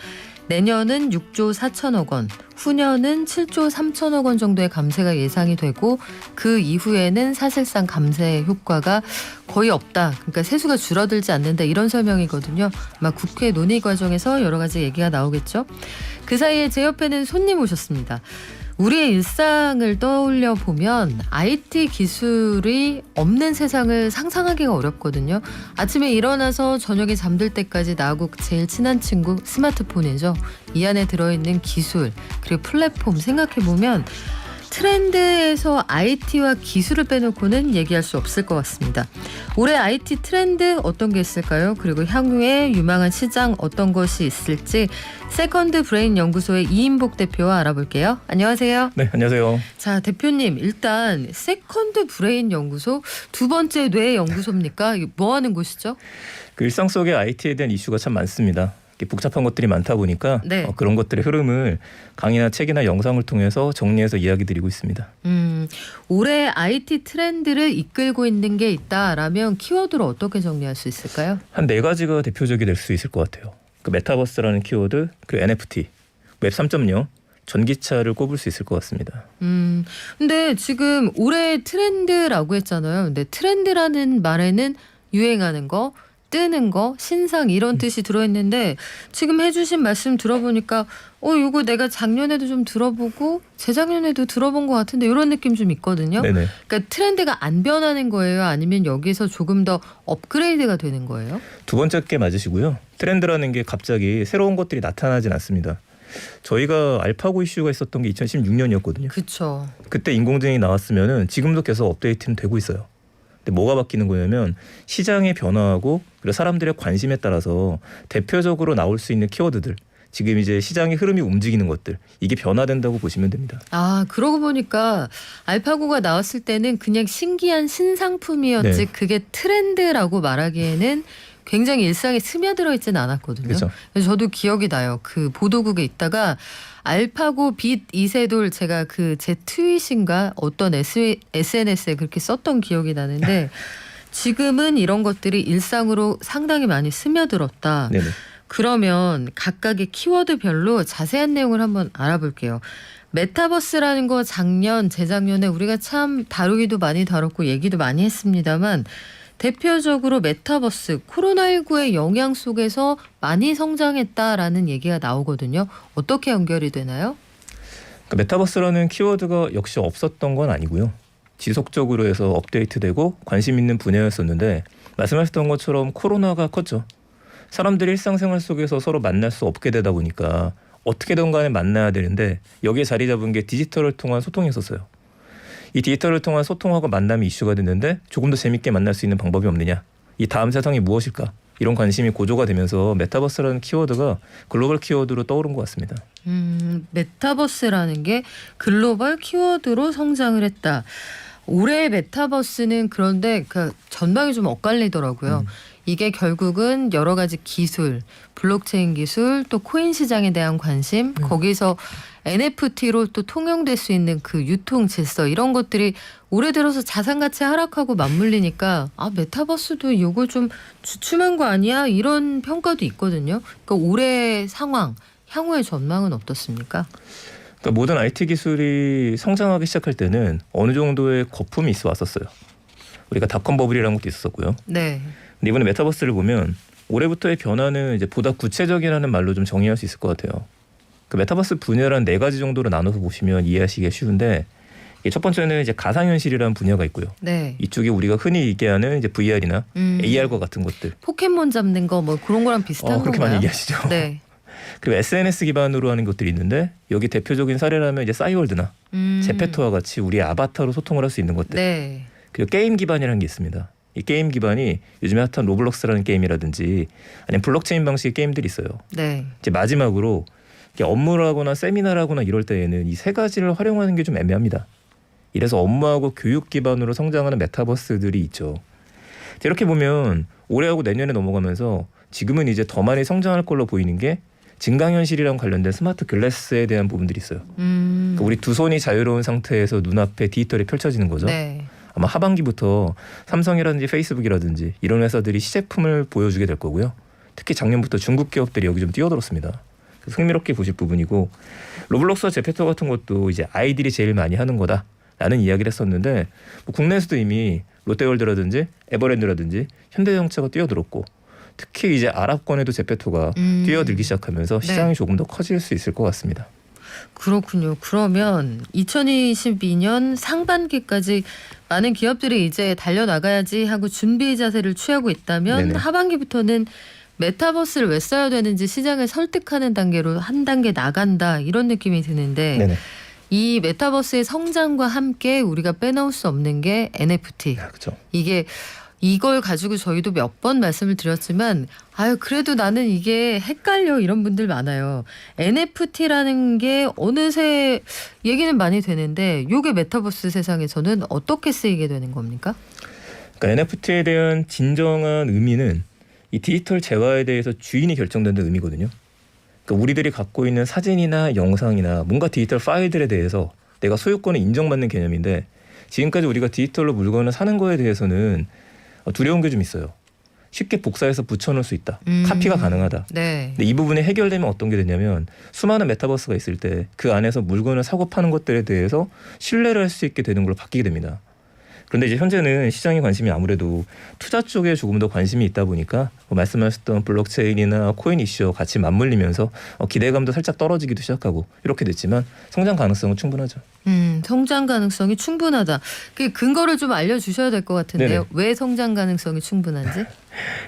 내년은 6조 4천억 원, 후년은 7조 3천억 원 정도의 감세가 예상이 되고 그 이후에는 사실상 감세 효과가 거의 없다. 그러니까 세수가 줄어들지 않는다 이런 설명이거든요. 아마 국회 논의 과정에서 여러 가지 얘기가 나오겠죠. 그 사이에 제 옆에는 손님 오셨습니다. 우리의 일상을 떠올려 보면 IT 기술이 없는 세상을 상상하기가 어렵거든요. 아침에 일어나서 저녁에 잠들 때까지 나하고 제일 친한 친구 스마트폰이죠. 이 안에 들어있는 기술 그리고 플랫폼 생각해 보면 트렌드에서 IT와 기술을 빼놓고는 얘기할 수 없을 것 같습니다. 올해 IT 트렌드 어떤 게 있을까요? 그리고 향후에 유망한 시장 어떤 것이 있을지 세컨드 브레인 연구소의 이인복 대표와 알아볼게요. 안녕하세요. 네, 안녕하세요. 자, 대표님 일단 세컨드 브레인 연구소 두 번째 뇌 연구소입니까? 뭐 하는 곳이죠? 그 일상 속의 IT에 대한 이슈가 참 많습니다. 복잡한 것들이 많다 보니까 네. 그런 것들의 흐름을 강의나 책이나 영상을 통해서 정리해서 이야기 드리고 있습니다. 올해 IT 트렌드를 이끌고 있는 게 있다라면 키워드로 어떻게 정리할 수 있을까요? 한 4가지가 대표적이 될 수 있을 것 같아요. 그 메타버스라는 키워드, 그리고 NFT, 웹 3.0, 전기차를 꼽을 수 있을 것 같습니다. 근데 지금 올해 트렌드라고 했잖아요. 근데 트렌드라는 말에는 유행하는 거, 뜨는 거, 신상 이런 뜻이 들어있는데 지금 해주신 말씀 들어보니까 이거 내가 작년에도 좀 들어보고 재작년에도 들어본 것 같은데 이런 느낌 좀 있거든요. 네네. 그러니까 트렌드가 안 변하는 거예요? 아니면 여기서 조금 더 업그레이드가 되는 거예요? 두 번째 게 맞으시고요. 트렌드라는 게 갑자기 새로운 것들이 나타나진 않습니다. 저희가 알파고 이슈가 있었던 게 2016년이었거든요. 그렇죠. 그때 인공지능이 나왔으면은 지금도 계속 업데이트는 되고 있어요. 근데 뭐가 바뀌는 거냐면 시장의 변화하고 그리고 사람들의 관심에 따라서 대표적으로 나올 수 있는 키워드들, 지금 이제 시장의 흐름이 움직이는 것들, 이게 변화된다고 보시면 됩니다. 아, 그러고 보니까 알파고가 나왔을 때는 그냥 신기한 신상품이었지 네. 그게 트렌드라고 말하기에는 굉장히 일상에 스며들어 있지는 않았거든요. 그렇죠. 그래서 저도 기억이 나요. 그 보도국에 있다가 알파고 빛 이세돌 제가 그 제 트윗인가 어떤 SNS에 그렇게 썼던 기억이 나는데 지금은 이런 것들이 일상으로 상당히 많이 스며들었다. 네네. 그러면 각각의 키워드별로 자세한 내용을 한번 알아볼게요. 메타버스라는 거 작년, 재작년에 우리가 참 다루기도 많이 다뤘고 얘기도 많이 했습니다만 대표적으로 메타버스, 코로나19의 영향 속에서 많이 성장했다라는 얘기가 나오거든요. 어떻게 연결이 되나요? 그러니까 메타버스라는 키워드가 역시 없었던 건 아니고요. 지속적으로 해서 업데이트되고 관심 있는 분야였었는데 말씀하셨던 것처럼 코로나가 컸죠. 사람들이 일상생활 속에서 서로 만날 수 없게 되다 보니까 어떻게든 간에 만나야 되는데 여기에 자리 잡은 게 디지털을 통한 소통이었었어요. 이 디지털을 통한 소통하고 만남이 이슈가 됐는데 조금 더 재밌게 만날 수 있는 방법이 없느냐. 이 다음 세상이 무엇일까. 이런 관심이 고조가 되면서 메타버스라는 키워드가 글로벌 키워드로 떠오른 것 같습니다. 메타버스라는 게 글로벌 키워드로 성장을 했다. 올해 메타버스는 그런데 그 전망이 좀 엇갈리더라고요. 이게 결국은 여러 가지 기술, 블록체인 기술, 또 코인 시장에 대한 관심, 거기서 NFT로 또 통용될 수 있는 그 유통 질서 이런 것들이 올해 들어서 자산 가치 하락하고 맞물리니까 아 메타버스도 이거 좀 주춤한 거 아니야? 이런 평가도 있거든요. 그러니까 올해 상황, 향후의 전망은 어떻습니까? 그러니까 모든 IT 기술이 성장하기 시작할 때는 어느 정도의 거품이 있어 왔었어요. 우리가 닷컴 버블이라는 것도 있었고요. 네. 근데 이번에 메타버스를 보면 올해부터의 변화는 이제 보다 구체적이라는 말로 좀 정의할 수 있을 것 같아요. 그 메타버스 분야를 한 4가지 정도로 나눠서 보시면 이해하시기가 쉬운데 첫 번째는 이제 가상현실이라는 분야가 있고요. 네. 이쪽이 우리가 흔히 얘기하는 이제 VR이나 AR과 같은 것들. 포켓몬 잡는 거 뭐 그런 거랑 비슷한 그렇게 건가요? 많이 얘기하시죠. 네. 그리고 SNS 기반으로 하는 것들이 있는데 여기 대표적인 사례라면 이제 싸이월드나 제페토와 같이 우리의 아바타로 소통을 할 수 있는 것들. 네. 그리고 게임 기반이라는 게 있습니다. 이 게임 기반이 요즘에 핫한 로블록스라는 게임이라든지 아니면 블록체인 방식의 게임들이 있어요. 네. 이제 마지막으로 업무를 하거나 세미나를 하거나 이럴 때에는 이 3가지를 활용하는 게 좀 애매합니다. 이래서 업무하고 교육 기반으로 성장하는 메타버스들이 있죠. 이렇게 보면 올해하고 내년에 넘어가면서 지금은 이제 더 많이 성장할 걸로 보이는 게 증강현실이랑 관련된 스마트 글래스에 대한 부분들이 있어요. 그러니까 우리 두 손이 자유로운 상태에서 눈앞에 디지털이 펼쳐지는 거죠. 네. 아마 하반기부터 삼성이라든지 페이스북이라든지 이런 회사들이 시제품을 보여주게 될 거고요. 특히 작년부터 중국 기업들이 여기 좀 뛰어들었습니다. 그래서 흥미롭게 보실 부분이고 로블록스와 제페토 같은 것도 이제 아이들이 제일 많이 하는 거다라는 이야기를 했었는데 뭐 국내에서도 이미 롯데월드라든지 에버랜드라든지 현대자동차가 뛰어들었고 특히 이제 아랍권에도 제페토가 뛰어들기 시작하면서 시장이 조금 더 커질 수 있을 것 같습니다. 그렇군요. 그러면 2022년 상반기까지 많은 기업들이 이제 달려나가야지 하고 준비 자세를 취하고 있다면 네네. 하반기부터는 메타버스를 왜 써야 되는지 시장을 설득하는 단계로 한 단계 나간다 이런 느낌이 드는데 네네. 이 메타버스의 성장과 함께 우리가 빼놓을 수 없는 게 NFT. 그렇죠. 이걸 가지고 저희도 몇 번 말씀을 드렸지만 아유 그래도 나는 이게 헷갈려 이런 분들 많아요. NFT라는 게 어느새 얘기는 많이 되는데 이게 메타버스 세상에서는 어떻게 쓰이게 되는 겁니까? 그러니까 NFT에 대한 진정한 의미는 이 디지털 재화에 대해서 주인이 결정된다는 의미거든요. 그러니까 우리들이 갖고 있는 사진이나 영상이나 뭔가 디지털 파일들에 대해서 내가 소유권을 인정받는 개념인데 지금까지 우리가 디지털로 물건을 사는 거에 대해서는 두려운 게 좀 있어요. 쉽게 복사해서 붙여놓을 수 있다. 카피가 가능하다. 네. 근데 이 부분이 해결되면 어떤 게 되냐면 수많은 메타버스가 있을 때 그 안에서 물건을 사고 파는 것들에 대해서 신뢰를 할 수 있게 되는 걸로 바뀌게 됩니다. 그런데 이제 현재는 시장의 관심이 아무래도 투자 쪽에 조금 더 관심이 있다 보니까 말씀하셨던 블록체인이나 코인 이슈와 같이 맞물리면서 기대감도 살짝 떨어지기도 시작하고 이렇게 됐지만 성장 가능성은 충분하죠. 성장 가능성이 충분하다. 그 근거를 좀 알려주셔야 될 것 같은데요. 네네. 왜 성장 가능성이 충분한지?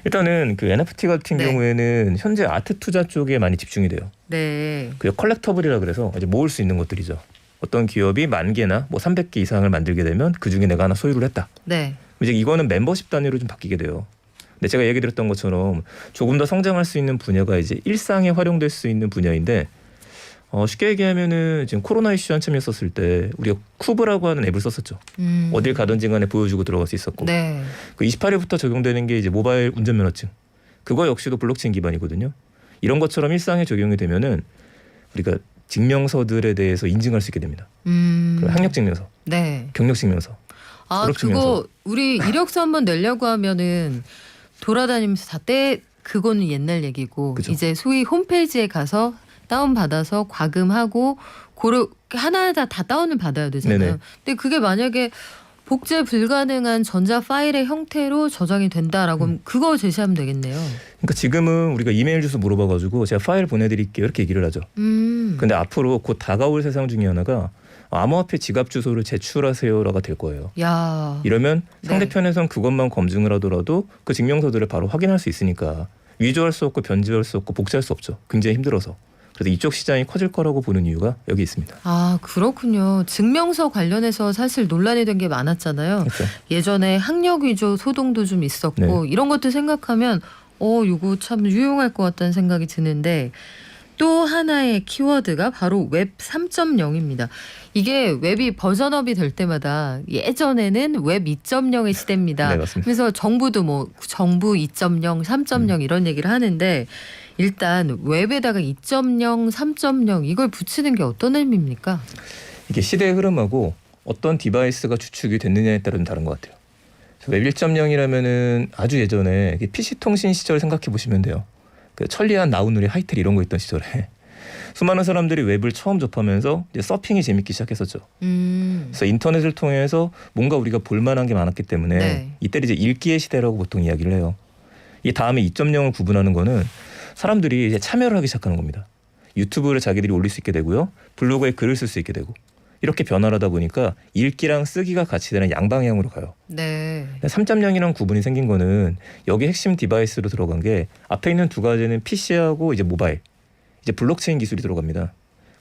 일단은 그 NFT 같은 네. 경우에는 현재 아트 투자 쪽에 많이 집중이 돼요. 네. 그리고 컬렉터블이라 그래서 이제 모을 수 있는 것들이죠. 어떤 기업이 10,000개나 뭐 300개 이상을 만들게 되면 그 중에 내가 하나 소유를 했다. 네. 이제 이거는 멤버십 단위로 좀 바뀌게 돼요. 근데 제가 얘기 드렸던 것처럼 조금 더 성장할 수 있는 분야가 이제 일상에 활용될 수 있는 분야인데 쉽게 얘기하면은 지금 코로나 이슈 한참이었을 때 우리가 쿠브라고 하는 앱을 썼었죠. 어딜 가든지 간에 보여주고 들어갈 수 있었고 네. 그 28일부터 적용되는 게 이제 모바일 운전면허증. 그거 역시도 블록체인 기반이거든요. 이런 것처럼 일상에 적용이 되면은 우리가 증명서들에 대해서 인증할 수 있게 됩니다. 학력증명서, 네. 경력증명서. 아 졸업증명서. 그거 우리 이력서 한번 내려고 하면은 돌아다니면서 다 그거는 옛날 얘기고 그죠. 이제 소위 홈페이지에 가서 다운받아서 과금하고 하나하나 다 다운을 받아야 되잖아요. 네네. 근데 그게 만약에 복제 불가능한 전자 파일의 형태로 저장이 된다라고 하면 그거 제시하면 되겠네요. 그러니까 지금은 우리가 이메일 주소 물어봐가지고 제가 파일 보내드릴게요 이렇게 얘기를 하죠. 근데 앞으로 곧 다가올 세상 중에 하나가 암호화폐 지갑 주소를 제출하세요라가 될 거예요. 야. 이러면 네. 상대편에선 그것만 검증을 하더라도 그 증명서들을 바로 확인할 수 있으니까 위조할 수 없고 변조할 수 없고 복제할 수 없죠. 굉장히 힘들어서. 그래서 이쪽 시장이 커질 거라고 보는 이유가 여기 있습니다. 아 그렇군요. 증명서 관련해서 사실 논란이 된 게 많았잖아요. 그렇죠. 예전에 학력 위조 소동도 좀 있었고 네. 이런 것들 생각하면 이거 참 유용할 것 같다는 생각이 드는데 또 하나의 키워드가 바로 웹 3.0입니다. 이게 웹이 버전업이 될 때마다 예전에는 웹 2.0의 시대입니다. 네, 맞습니다. 그래서 정부도 뭐 정부 2.0, 3.0 이런 얘기를 하는데 일단 웹에다가 2.0, 3.0 이걸 붙이는 게 어떤 의미입니까? 이게 시대의 흐름하고 어떤 디바이스가 주축이 됐느냐에 따라 좀 다른 것 같아요. 웹 1.0이라면은 아주 예전에 PC 통신 시절 생각해 보시면 돼요. 그 천리안 나우누리 하이텔 이런 거 있던 시절에 수많은 사람들이 웹을 처음 접하면서 이제 서핑이 재밌기 시작했었죠. 그래서 인터넷을 통해서 뭔가 우리가 볼만한 게 많았기 때문에 네. 이때를 이제 읽기의 시대라고 보통 이야기를 해요. 이 다음에 2.0을 구분하는 거는 사람들이 이제 참여를 하기 시작하는 겁니다. 유튜브를 자기들이 올릴 수 있게 되고요. 블로그에 글을 쓸 수 있게 되고 이렇게 변화를 하다 보니까 읽기랑 쓰기가 같이 되는 양방향으로 가요. 네. 3.0이라는 구분이 생긴 거는 여기 핵심 디바이스로 들어간 게 앞에 있는 두 가지는 PC하고 이제 모바일, 이제 블록체인 기술이 들어갑니다.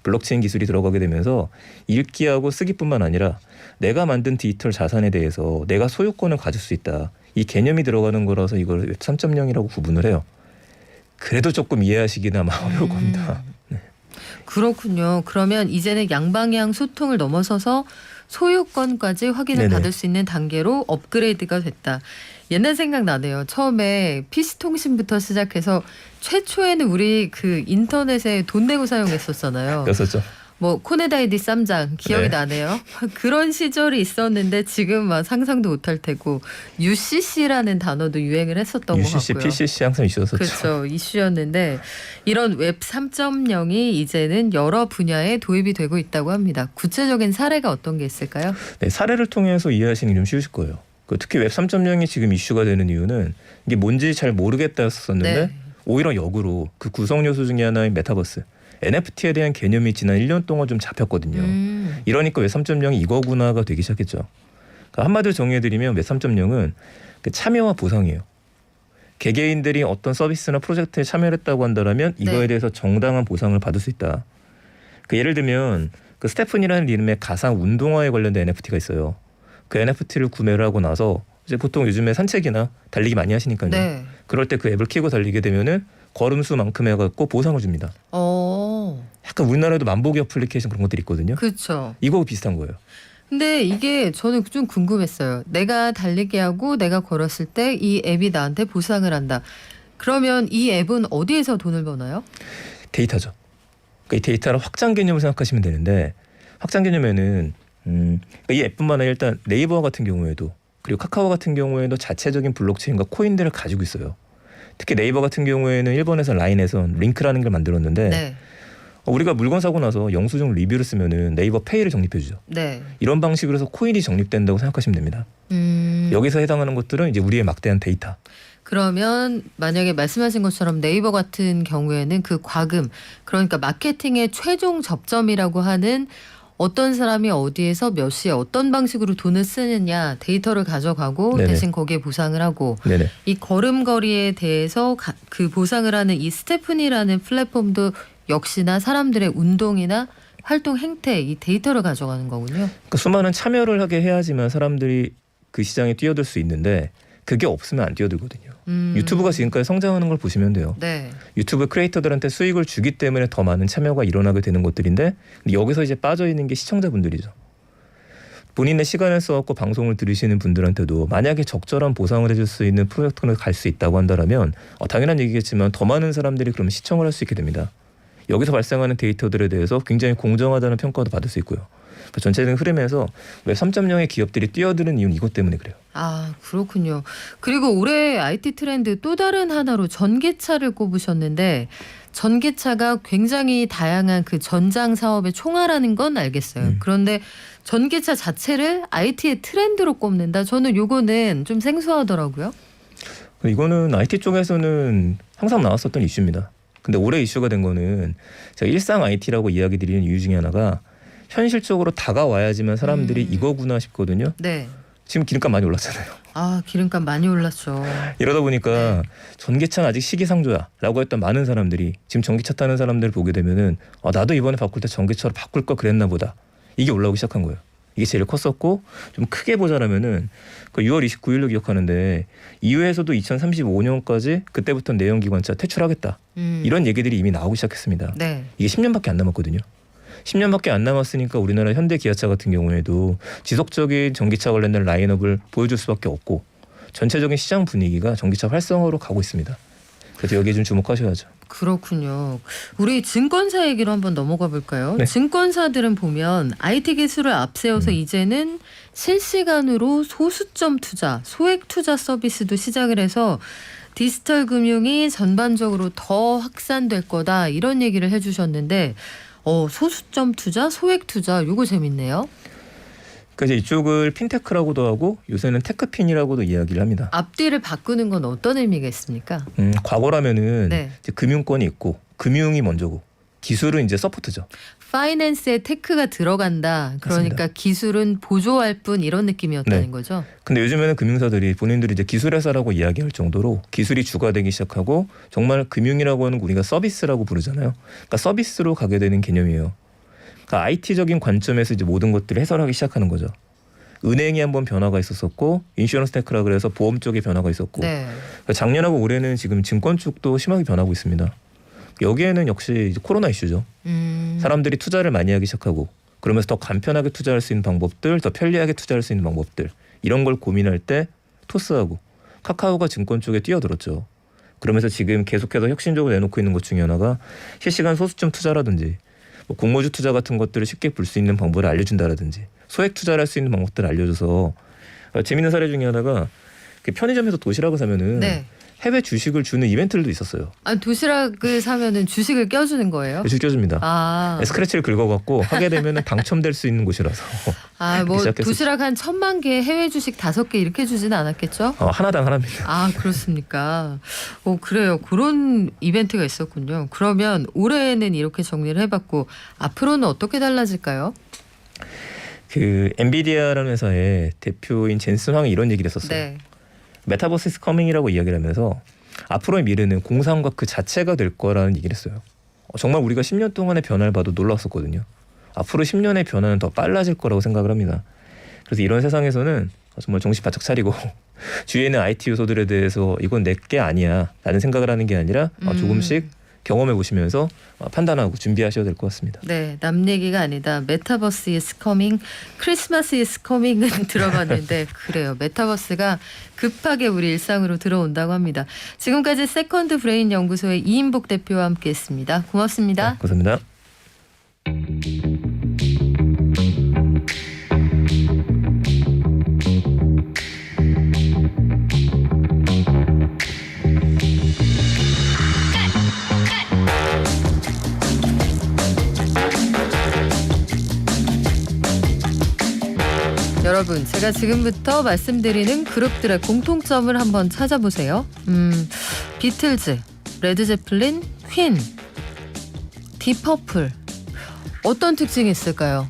블록체인 기술이 들어가게 되면서 읽기하고 쓰기뿐만 아니라 내가 만든 디지털 자산에 대해서 내가 소유권을 가질 수 있다. 이 개념이 들어가는 거라서 이걸 웹 3.0이라고 구분을 해요. 그래도 조금 이해하시기는 아마 어려울 겁니다. 네. 그렇군요. 그러면 이제는 양방향 소통을 넘어서서 소유권까지 확인을 네네. 받을 수 있는 단계로 업그레이드가 됐다. 옛날 생각나네요. 처음에 PC통신부터 시작해서 최초에는 우리 그 인터넷에 돈 내고 사용했었잖아요. 그랬었죠. 뭐 코네다이디 쌈장 기억이 네. 나네요. 그런 시절이 있었는데 지금 막 상상도 못할 테고 UCC라는 단어도 유행을 했었던 것 UCC, 같고요. PCC 항상 있었었죠. 그렇죠. 이슈였는데 이런 웹 3.0이 이제는 여러 분야에 도입이 되고 있다고 합니다. 구체적인 사례가 어떤 게 있을까요? 네, 사례를 통해서 이해하시는 게 좀 쉬우실 거예요. 특히 웹 3.0이 지금 이슈가 되는 이유는 이게 뭔지 잘 모르겠다였었는데 네. 오히려 역으로 그 구성 요소 중에 하나인 메타버스, NFT에 대한 개념이 지난 1년 동안 좀 잡혔거든요. 이러니까 웹 3.0이 이거구나가 되기 시작했죠. 그러니까 한마디로 정의해드리면 웹 3.0은 그 참여와 보상이에요. 개개인들이 어떤 서비스나 프로젝트에 참여를 했다고 한다면 이거에 네. 대해서 정당한 보상을 받을 수 있다. 그 예를 들면 그 스테픈이라는 이름의 가상 운동화에 관련된 NFT가 있어요. 그 NFT를 구매를 하고 나서 이제 보통 요즘에 산책이나 달리기 많이 하시니까요. 네. 그럴 때 그 앱을 키고 달리게 되면은 걸음수만큼 해갖고 보상을 줍니다. 약간 우리나라에도 만보기 어플리케이션 그런 것들이 있거든요. 그렇죠. 이거 비슷한 거예요. 근데 이게 저는 좀 궁금했어요. 내가 달리기 하고 내가 걸었을 때 이 앱이 나한테 보상을 한다. 그러면 이 앱은 어디에서 돈을 버나요? 데이터죠. 그러니까 이 데이터를 확장 개념을 생각하시면 되는데 확장 개념에는 그러니까 이 앱뿐만 아니라 일단 네이버 같은 경우에도 그리고 카카오 같은 경우에도 자체적인 블록체인과 코인들을 가지고 있어요. 특히 네이버 같은 경우에는 일본에서 라인에서 링크라는 걸 만들었는데 네. 우리가 물건 사고 나서 영수증 리뷰를 쓰면은 네이버 페이를 적립해주죠. 네. 이런 방식으로 해서 코인이 적립된다고 생각하시면 됩니다. 여기서 해당하는 것들은 이제 우리의 막대한 데이터. 그러면 만약에 말씀하신 것처럼 네이버 같은 경우에는 그 과금, 그러니까 마케팅의 최종 접점이라고 하는 어떤 사람이 어디에서 몇 시에 어떤 방식으로 돈을 쓰느냐 데이터를 가져가고 네네. 대신 거기에 보상을 하고 네네. 이 걸음걸이에 대해서 그 보상을 하는 이 스테프니라는 플랫폼도 역시나 사람들의 운동이나 활동 행태 이 데이터를 가져가는 거군요. 그러니까 수많은 참여를 하게 해야지만 사람들이 그 시장에 뛰어들 수 있는데 그게 없으면 안 뛰어들거든요. 유튜브가 지금까지 성장하는 걸 보시면 돼요. 네. 유튜브 크리에이터들한테 수익을 주기 때문에 더 많은 참여가 일어나게 되는 것들인데 여기서 이제 빠져 있는 게 시청자분들이죠. 본인의 시간을 써갖고 방송을 들으시는 분들한테도 만약에 적절한 보상을 해줄 수 있는 프로젝트를 갈 수 있다고 한다면 당연한 얘기겠지만 더 많은 사람들이 그러면 시청을 할 수 있게 됩니다. 여기서 발생하는 데이터들에 대해서 굉장히 공정하다는 평가도 받을 수 있고요. 전체적인 흐름에서 웹 3.0의 기업들이 뛰어드는 이유는 이것 때문에 그래요. 아, 그렇군요. 그리고 올해 IT 트렌드 또 다른 하나로 전기차를 꼽으셨는데 전기차가 굉장히 다양한 그 전장 사업의 총알하는 건 알겠어요. 그런데 전기차 자체를 IT의 트렌드로 꼽는다. 저는 요거는 좀 생소하더라고요. 이거는 IT 쪽에서는 항상 나왔었던 이슈입니다. 근데 올해 이슈가 된 거는 제가 일상 IT라고 이야기 드리는 이유 중에 하나가 현실적으로 다가와야지만 사람들이 이거구나 싶거든요. 네. 지금 기름값 많이 올랐잖아요. 아, 기름값 많이 올랐죠. 이러다 보니까 전기차는 아직 시기상조야라고 했던 많은 사람들이 지금 전기차 타는 사람들을 보게 되면은 나도 이번에 바꿀 때 전기차로 바꿀 걸 그랬나 보다. 이게 올라오기 시작한 거예요. 이게 제일 컸었고 좀 크게 보자라면은 그 6월 29일로 기억하는데 이후에서도 2035년까지 그때부터 내연기관차 퇴출하겠다. 이런 얘기들이 이미 나오기 시작했습니다. 네. 이게 10년밖에 안 남았거든요. 10년밖에 안 남았으니까 우리나라 현대 기아차 같은 경우에도 지속적인 전기차 관련된 라인업을 보여줄 수밖에 없고 전체적인 시장 분위기가 전기차 활성화로 가고 있습니다. 그래서 여기에 좀 주목하셔야죠. 그렇군요. 우리 증권사 얘기로 한번 넘어가 볼까요? 네. 증권사들은 보면 IT 기술을 앞세워서 이제는 실시간으로 소수점 투자, 소액 투자 서비스도 시작을 해서 디지털 금융이 전반적으로 더 확산될 거다 이런 얘기를 해주셨는데 소수점 투자, 소액 투자 요거 재밌네요. 그래서 이쪽을 핀테크라고도 하고 요새는 테크핀이라고도 이야기를 합니다. 앞뒤를 바꾸는 건 어떤 의미가 있습니까? 과거라면은 네. 이제 금융권이 있고 금융이 먼저고 기술은 이제 서포트죠. 파이낸스에 테크가 들어간다. 그러니까 맞습니다. 기술은 보조할 뿐 이런 느낌이었다는 네. 거죠. 근데 요즘에는 금융사들이 본인들이 이제 기술회사라고 이야기할 정도로 기술이 주가 되기 시작하고 정말 금융이라고 하는 거 우리가 서비스라고 부르잖아요. 그러니까 서비스로 가게 되는 개념이에요. 그러니까 IT적인 관점에서 이제 모든 것들을 해설하기 시작하는 거죠. 은행이 한번 변화가 있었었고 인슈런스 테크라 그래서 보험 쪽에 변화가 있었고 네. 그러니까 작년하고 올해는 지금 증권 쪽도 심하게 변하고 있습니다. 여기에는 역시 이제 코로나 이슈죠. 사람들이 투자를 많이 하기 시작하고 그러면서 더 간편하게 투자할 수 있는 방법들, 더 편리하게 투자할 수 있는 방법들 이런 걸 고민할 때 토스하고 카카오가 증권 쪽에 뛰어들었죠. 그러면서 지금 계속해서 혁신적으로 내놓고 있는 것 중에 하나가 실시간 소수점 투자라든지 뭐 공모주 투자 같은 것들을 쉽게 볼 수 있는 방법을 알려준다라든지 소액 투자를 할 수 있는 방법들을 알려줘서 재밌는 사례 중에 하나가 편의점에서 도시락을 사면은 네. 해외 주식을 주는 이벤트들도 있었어요. 도시락을 사면은 주식을 껴주는 거예요? 주식 껴줍니다. 스크래치를 긁어갖고 하게 되면은 당첨될 수 있는 곳이라서. 뭐 시작했었죠. 도시락 한 1000만 개, 해외 주식 5개 이렇게 주지는 않았겠죠? 하나당 하나입니다. 그렇습니까? 그래요. 그런 이벤트가 있었군요. 그러면 올해는 이렇게 정리를 해봤고 앞으로는 어떻게 달라질까요? 엔비디아라는 회사의 대표인 젠슨 황이 이런 얘기를 했었어요. 네. 메타버스 is coming이라고 이야기를 하면서 앞으로의 미래는 공상과 그 자체가 될 거라는 얘기를 했어요. 정말 우리가 10년 동안의 변화를 봐도 놀랐었거든요. 앞으로 10년의 변화는 더 빨라질 거라고 생각을 합니다. 그래서 이런 세상에서는 정말 정신 바짝 차리고 주위에 있는 IT 요소들에 대해서 이건 내 게 아니야 라는 생각을 하는 게 아니라 조금씩 경험해 보시면서 판단하고 준비하셔야 될 것 같습니다. 네, 남 얘기가 아니다. 메타버스 is coming, 크리스마스 is coming은 들어봤는데 그래요. 메타버스가 급하게 우리 일상으로 들어온다고 합니다. 지금까지 세컨드 브레인 연구소의 이인복 대표와 함께했습니다. 고맙습니다. 네, 감사합니다. 여러분, 제가 지금부터 말씀드리는 그룹들의 공통점을 한번 찾아보세요. 비틀즈, 레드제플린, 퀸, 디퍼플. 어떤 특징이 있을까요?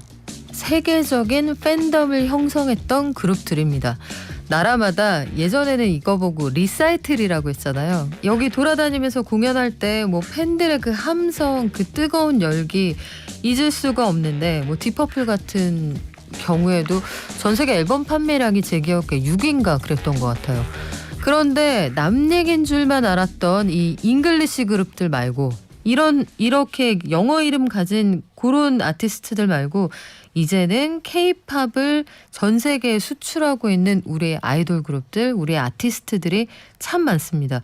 세계적인 팬덤을 형성했던 그룹들입니다. 나라마다 예전에는 이거 보고 리사이틀이라고 했잖아요. 여기 돌아다니면서 공연할 때 팬들의 그 함성, 그 뜨거운 열기 잊을 수가 없는데 디퍼플 같은 경우에도 전 세계 앨범 판매량이 제 기억에 6위인가 그랬던 것 같아요. 그런데 남 얘기인 줄만 알았던 이 잉글리시 그룹들 말고 이렇게 영어 이름 가진 그런 아티스트들 말고 이제는 K-팝을 전 세계에 수출하고 있는 우리의 아이돌 그룹들, 우리의 아티스트들이 참 많습니다.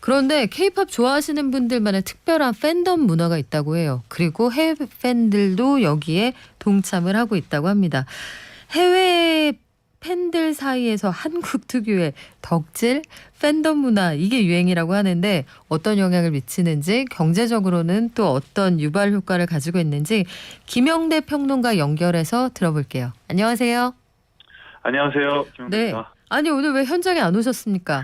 그런데 K-팝 좋아하시는 분들만의 특별한 팬덤 문화가 있다고 해요. 그리고 해외 팬들도 여기에 동참을 하고 있다고 합니다. 해외 팬들 사이에서 한국 특유의 덕질, 팬덤 문화 이게 유행이라고 하는데 어떤 영향을 미치는지 경제적으로는 또 어떤 유발 효과를 가지고 있는지 김영대 평론가 연결해서 들어볼게요. 안녕하세요. 안녕하세요. 네. 김영대입니다. 아니 오늘 왜 현장에 안 오셨습니까?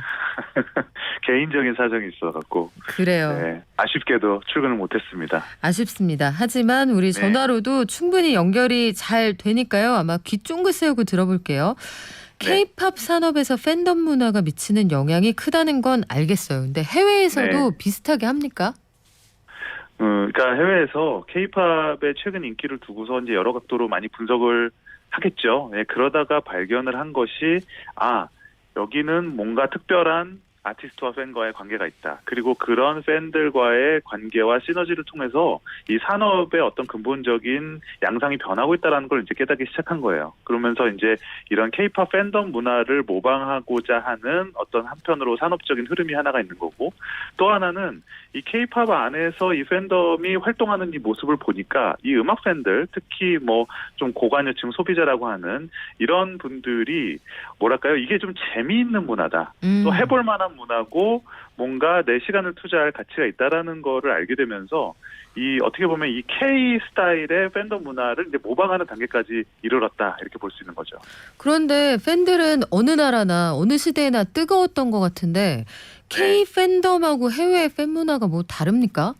개인적인 사정이 있어갖고 그래요. 네, 아쉽게도 출근을 못했습니다. 아쉽습니다. 하지만 우리 네. 전화로도 충분히 연결이 잘 되니까요. 아마 귀 쫑긋 세우고 들어볼게요. K-팝 산업에서 팬덤 문화가 미치는 영향이 크다는 건 알겠어요. 근데 해외에서도 비슷하게 합니까? 그러니까 해외에서 K-팝의 최근 인기를 두고서 이제 여러 각도로 많이 분석을 하겠죠. 예, 그러다가 발견을 한 것이 여기는 뭔가 특별한 아티스트와 팬과의 관계가 있다. 그리고 그런 팬들과의 관계와 시너지를 통해서 이 산업의 어떤 근본적인 양상이 변하고 있다는 걸 이제 깨닫기 시작한 거예요. 그러면서 이제 이런 K-팝 팬덤 문화를 모방하고자 하는 어떤 한편으로 산업적인 흐름이 하나가 있는 거고, 또 하나는 이 K-팝 안에서 이 팬덤이 활동하는 이 모습을 보니까 이 음악 팬들, 특히 뭐 좀 고관여층 소비자라고 하는 이런 분들이 뭐랄까요, 이게 좀 재미있는 문화다. 또 해볼 만한 문화고 뭔가 내 시간을 투자할 가치가 있다라는 거를 알게 되면서 이 어떻게 보면 이 K 스타일의 팬덤 문화를 이제 모방하는 단계까지 이르렀다, 이렇게 볼 수 있는 거죠. 그런데 팬들은 어느 나라나 어느 시대나 뜨거웠던 것 같은데 K 팬덤하고 해외 팬 문화가 뭐 다릅니까?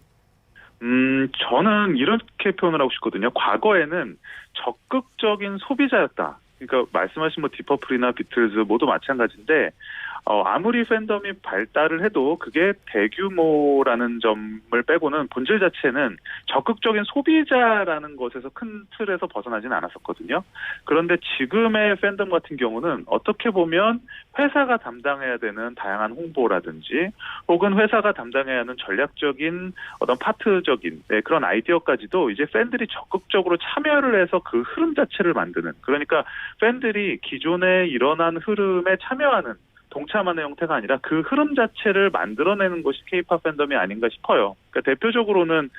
저는 이렇게 표현을 하고 싶거든요. 과거에는 적극적인 소비자였다. 그러니까 말씀하신 뭐 디퍼플이나 비틀즈 모두 마찬가지인데 아무리 팬덤이 발달을 해도 그게 대규모라는 점을 빼고는 본질 자체는 적극적인 소비자라는 것에서 큰 틀에서 벗어나진 않았었거든요. 그런데 지금의 팬덤 같은 경우는 어떻게 보면 회사가 담당해야 되는 다양한 홍보라든지 혹은 회사가 담당해야 하는 전략적인 어떤 파트적인 그런 아이디어까지도 이제 팬들이 적극적으로 참여를 해서 그 흐름 자체를 만드는, 그러니까 팬들이 기존에 일어난 흐름에 참여하는, 동참하는 형태가 아니라 그 흐름 자체를 만들어내는 것이 K-팝 팬덤이 아닌가 싶어요. 그러니까 대표적으로는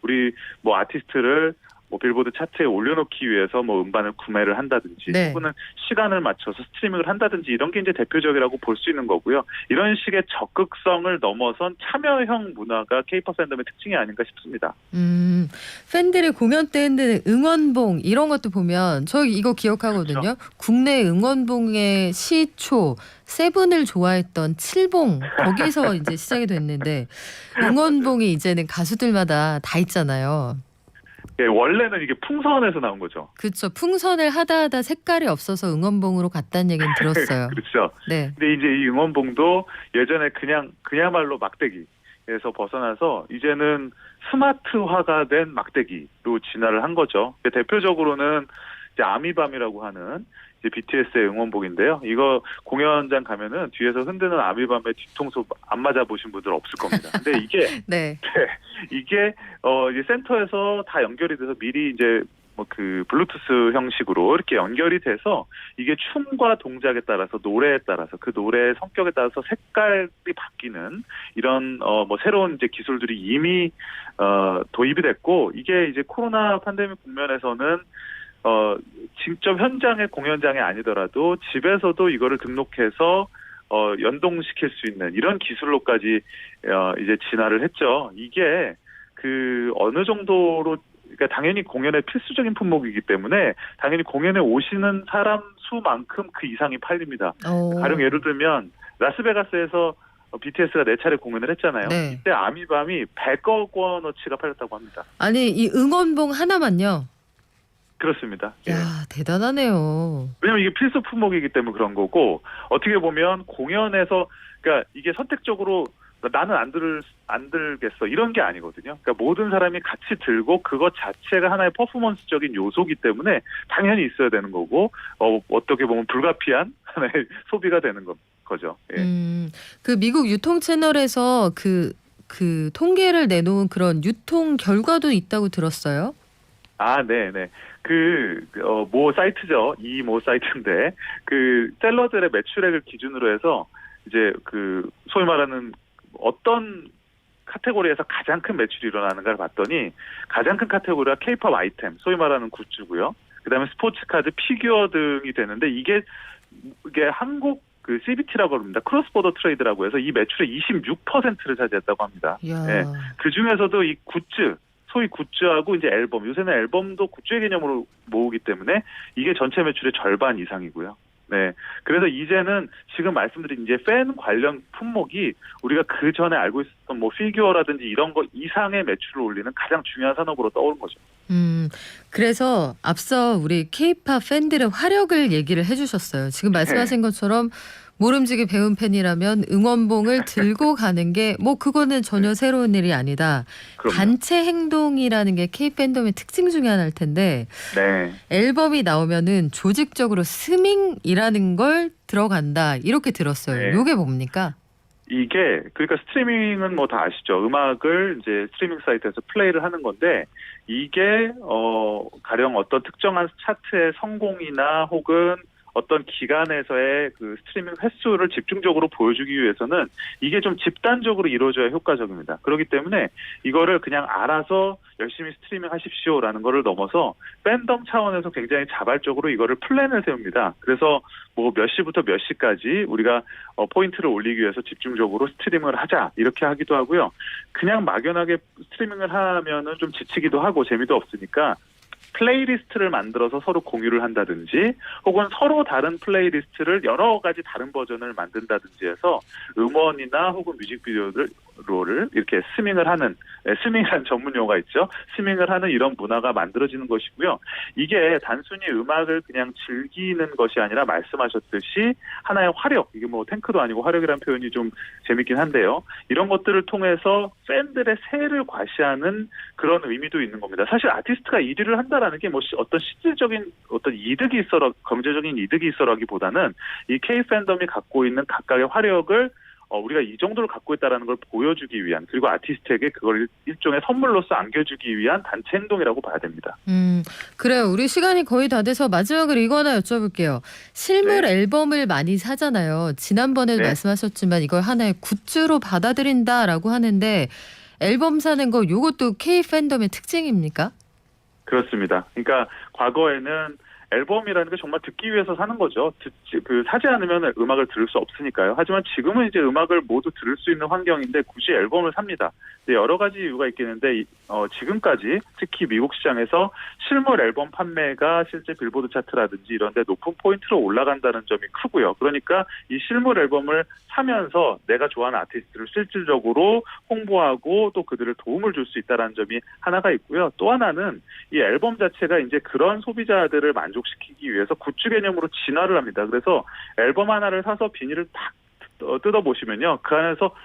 우리 뭐 아티스트를 뭐 빌보드 차트에 올려놓기 위해서 뭐 음반을 구매를 한다든지 혹은 시간을 맞춰서 스트리밍을 한다든지 이런 게 이제 대표적이라고 볼 수 있는 거고요. 이런 식의 적극성을 넘어선 참여형 문화가 K-팝 팬덤의 특징이 아닌가 싶습니다. 팬들이 공연 때 흔드는 응원봉 이런 것도 보면 저 이거 기억하거든요. 그렇죠. 국내 응원봉의 시초 세븐을 좋아했던 칠봉 거기서 이제 시작이 됐는데 응원봉이 이제는 가수들마다 다 있잖아요. 예, 원래는 이게 풍선에서 나온 거죠. 그렇죠. 풍선을 하다 색깔이 없어서 응원봉으로 갔다는 얘기는 들었어요. 그렇죠. 네. 근데 이제 이 응원봉도 예전에 그야말로 막대기에서 벗어나서 이제는 스마트화가 된 막대기로 진화를 한 거죠. 대표적으로는 이제 아미밤이라고 하는 이제 BTS의 응원봉인데요. 이거 공연장 가면은 뒤에서 흔드는 아미밤의 뒤통수 안 맞아 보신 분들 없을 겁니다. 근데 이게 이게 이제 센터에서 다 연결이 돼서 미리 이제 뭐 그 블루투스 형식으로 이렇게 연결이 돼서 이게 춤과 동작에 따라서 노래에 따라서 그 노래의 성격에 따라서 색깔이 바뀌는 이런 뭐 새로운 이제 기술들이 이미 도입이 됐고, 이게 이제 코로나 팬데믹 국면에서는 직접 현장의 공연장이 아니더라도 집에서도 이거를 등록해서 연동시킬 수 있는 이런 기술로까지 이제 진화를 했죠. 이게 그 어느 정도로, 그러니까 당연히 공연의 필수적인 품목이기 때문에 당연히 공연에 오시는 사람 수만큼 그 이상이 팔립니다. 가령 예를 들면 라스베가스에서 BTS가 4차례 공연을 했잖아요. 이때 아미밤이 100억 원어치가 팔렸다고 합니다. 아니 이 응원봉 하나만요? 그렇습니다. 야, 대단하네요. 왜냐면 이게 필수 품목이기 때문에 그런 거고, 어떻게 보면 공연에서, 그러니까 이게 선택적으로 나는 안 들겠어 이런 게 아니거든요. 그러니까 모든 사람이 같이 들고 그것 자체가 하나의 퍼포먼스적인 요소기 때문에 당연히 있어야 되는 거고, 어떻게 보면 불가피한 하나의 소비가 되는 거죠. 예. 그 미국 유통 채널에서 그 통계를 내놓은 그런 유통 결과도 있다고 들었어요. 네네. 모 사이트죠. 이 모 사이트인데, 그 셀러들의 매출액을 기준으로 해서 이제 그 소위 말하는 어떤 카테고리에서 가장 큰 매출이 일어나는가를 봤더니 가장 큰 카테고리가 K-팝 아이템, 소위 말하는 굿즈고요. 그다음에 스포츠카드, 피규어 등이 되는데 이게 한국 그 CBT라고 합니다. 크로스보더 트레이드라고 해서 이 매출의 26%를 차지했다고 합니다. 네. 그 중에서도 이 굿즈, 소위 굿즈하고 이제 앨범, 요새는 앨범도 굿즈의 개념으로 모으기 때문에 이게 전체 매출의 절반 이상이고요. 네. 그래서 이제는 지금 말씀드린 이제 팬 관련 품목이 우리가 그 전에 알고 있었던 뭐 피규어라든지 이런 거 이상의 매출을 올리는 가장 중요한 산업으로 떠오른 거죠. 그래서 앞서 우리 K-팝 팬들의 화력을 얘기를 해주셨어요. 지금 말씀하신 것처럼 모름지기 배운 팬이라면 응원봉을 들고 가는 게 뭐 그거는 전혀 새로운 일이 아니다. 그럼요. 단체 행동이라는 게 K-팬덤의 특징 중에 하나일 텐데 네. 앨범이 나오면은 조직적으로 스밍이라는 걸 들어간다 이렇게 들었어요. 네. 요게 뭡니까? 이게 그러니까 스트리밍은 뭐 다 아시죠. 음악을 이제 스트리밍 사이트에서 플레이를 하는 건데 이게 가령 어떤 특정한 차트의 성공이나 혹은 어떤 기관에서의 그 스트리밍 횟수를 집중적으로 보여주기 위해서는 이게 좀 집단적으로 이루어져야 효과적입니다. 그렇기 때문에 이거를 그냥 알아서 열심히 스트리밍 하십시오라는 거를 넘어서 팬덤 차원에서 굉장히 자발적으로 이거를 플랜을 세웁니다. 그래서 뭐 몇 시부터 몇 시까지 우리가 포인트를 올리기 위해서 집중적으로 스트리밍을 하자 이렇게 하기도 하고요. 그냥 막연하게 스트리밍을 하면은 좀 지치기도 하고 재미도 없으니까 플레이리스트를 만들어서 서로 공유를 한다든지 혹은 서로 다른 플레이리스트를 여러 가지 다른 버전을 만든다든지 해서 음원이나 혹은 뮤직비디오를 이렇게 스밍을 하는 스밍이라는 전문 용어가 있죠. 스밍을 하는 이런 문화가 만들어지는 것이고요. 이게 단순히 음악을 그냥 즐기는 것이 아니라 말씀하셨듯이 하나의 화력, 이게 뭐 탱크도 아니고 화력이라는 표현이 좀 재밌긴 한데요. 이런 것들을 통해서 팬들의 세를 과시하는 그런 의미도 있는 겁니다. 사실 아티스트가 1위를 한다라는 게 뭐 어떤 실질적인 어떤 이득이 있어라, 경제적인 이득이 있어라기보다는 이 K 팬덤이 갖고 있는 각각의 화력을 우리가 이 정도를 갖고 있다라는 걸 보여주기 위한, 그리고 아티스트에게 그걸 일종의 선물로서 안겨주기 위한 단체 행동이라고 봐야 됩니다. 그래요. 우리 시간이 거의 다 돼서 마지막으로 이거 하나 여쭤볼게요. 실물 네. 앨범을 많이 사잖아요. 지난번에도 네. 말씀하셨지만 이걸 하나의 굿즈로 받아들인다라고 하는데 앨범 사는 거 요것도 K 팬덤의 특징입니까? 그렇습니다. 그러니까 과거에는 앨범이라는 게 정말 듣기 위해서 사는 거죠. 사지 않으면 음악을 들을 수 없으니까요. 하지만 지금은 이제 음악을 모두 들을 수 있는 환경인데 굳이 앨범을 삽니다. 여러 가지 이유가 있겠는데 지금까지 특히 미국 시장에서 실물 앨범 판매가 실제 빌보드 차트라든지 이런 데 높은 포인트로 올라간다는 점이 크고요. 그러니까 이 실물 앨범을 사면서 내가 좋아하는 아티스트를 실질적으로 홍보하고 또 그들을 도움을 줄 수 있다는 점이 하나가 있고요. 또 하나는 이 앨범 자체가 이제 그런 소비자들을 만족시키기 위해서 굿즈 개념으로 진화를 합니다. 그래서 앨범 하나를 사서 비닐을 딱 뜯어보시면요. 그 안에서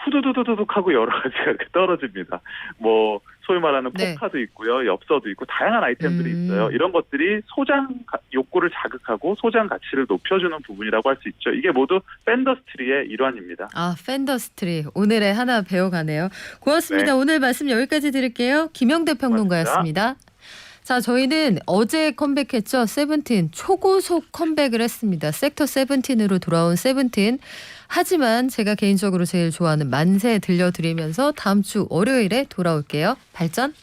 후두두두둑 하고 여러 가지가 이렇게 떨어집니다. 뭐 소위 말하는 네. 포카도 있고요. 엽서도 있고 다양한 아이템들이 있어요. 이런 것들이 소장 욕구를 자극하고 소장 가치를 높여주는 부분이라고 할 수 있죠. 이게 모두 팬더스트리의 일환입니다. 아, 팬더스트리. 오늘의 하나 배워가네요. 고맙습니다. 네. 오늘 말씀 여기까지 드릴게요. 김영대 평론가였습니다. 자, 저희는 어제 컴백했죠. 세븐틴 초고속 컴백을 했습니다. 섹터 17으로 돌아온 세븐틴. 하지만 제가 개인적으로 제일 좋아하는 만세 들려드리면서 다음 주 월요일에 돌아올게요. 발전.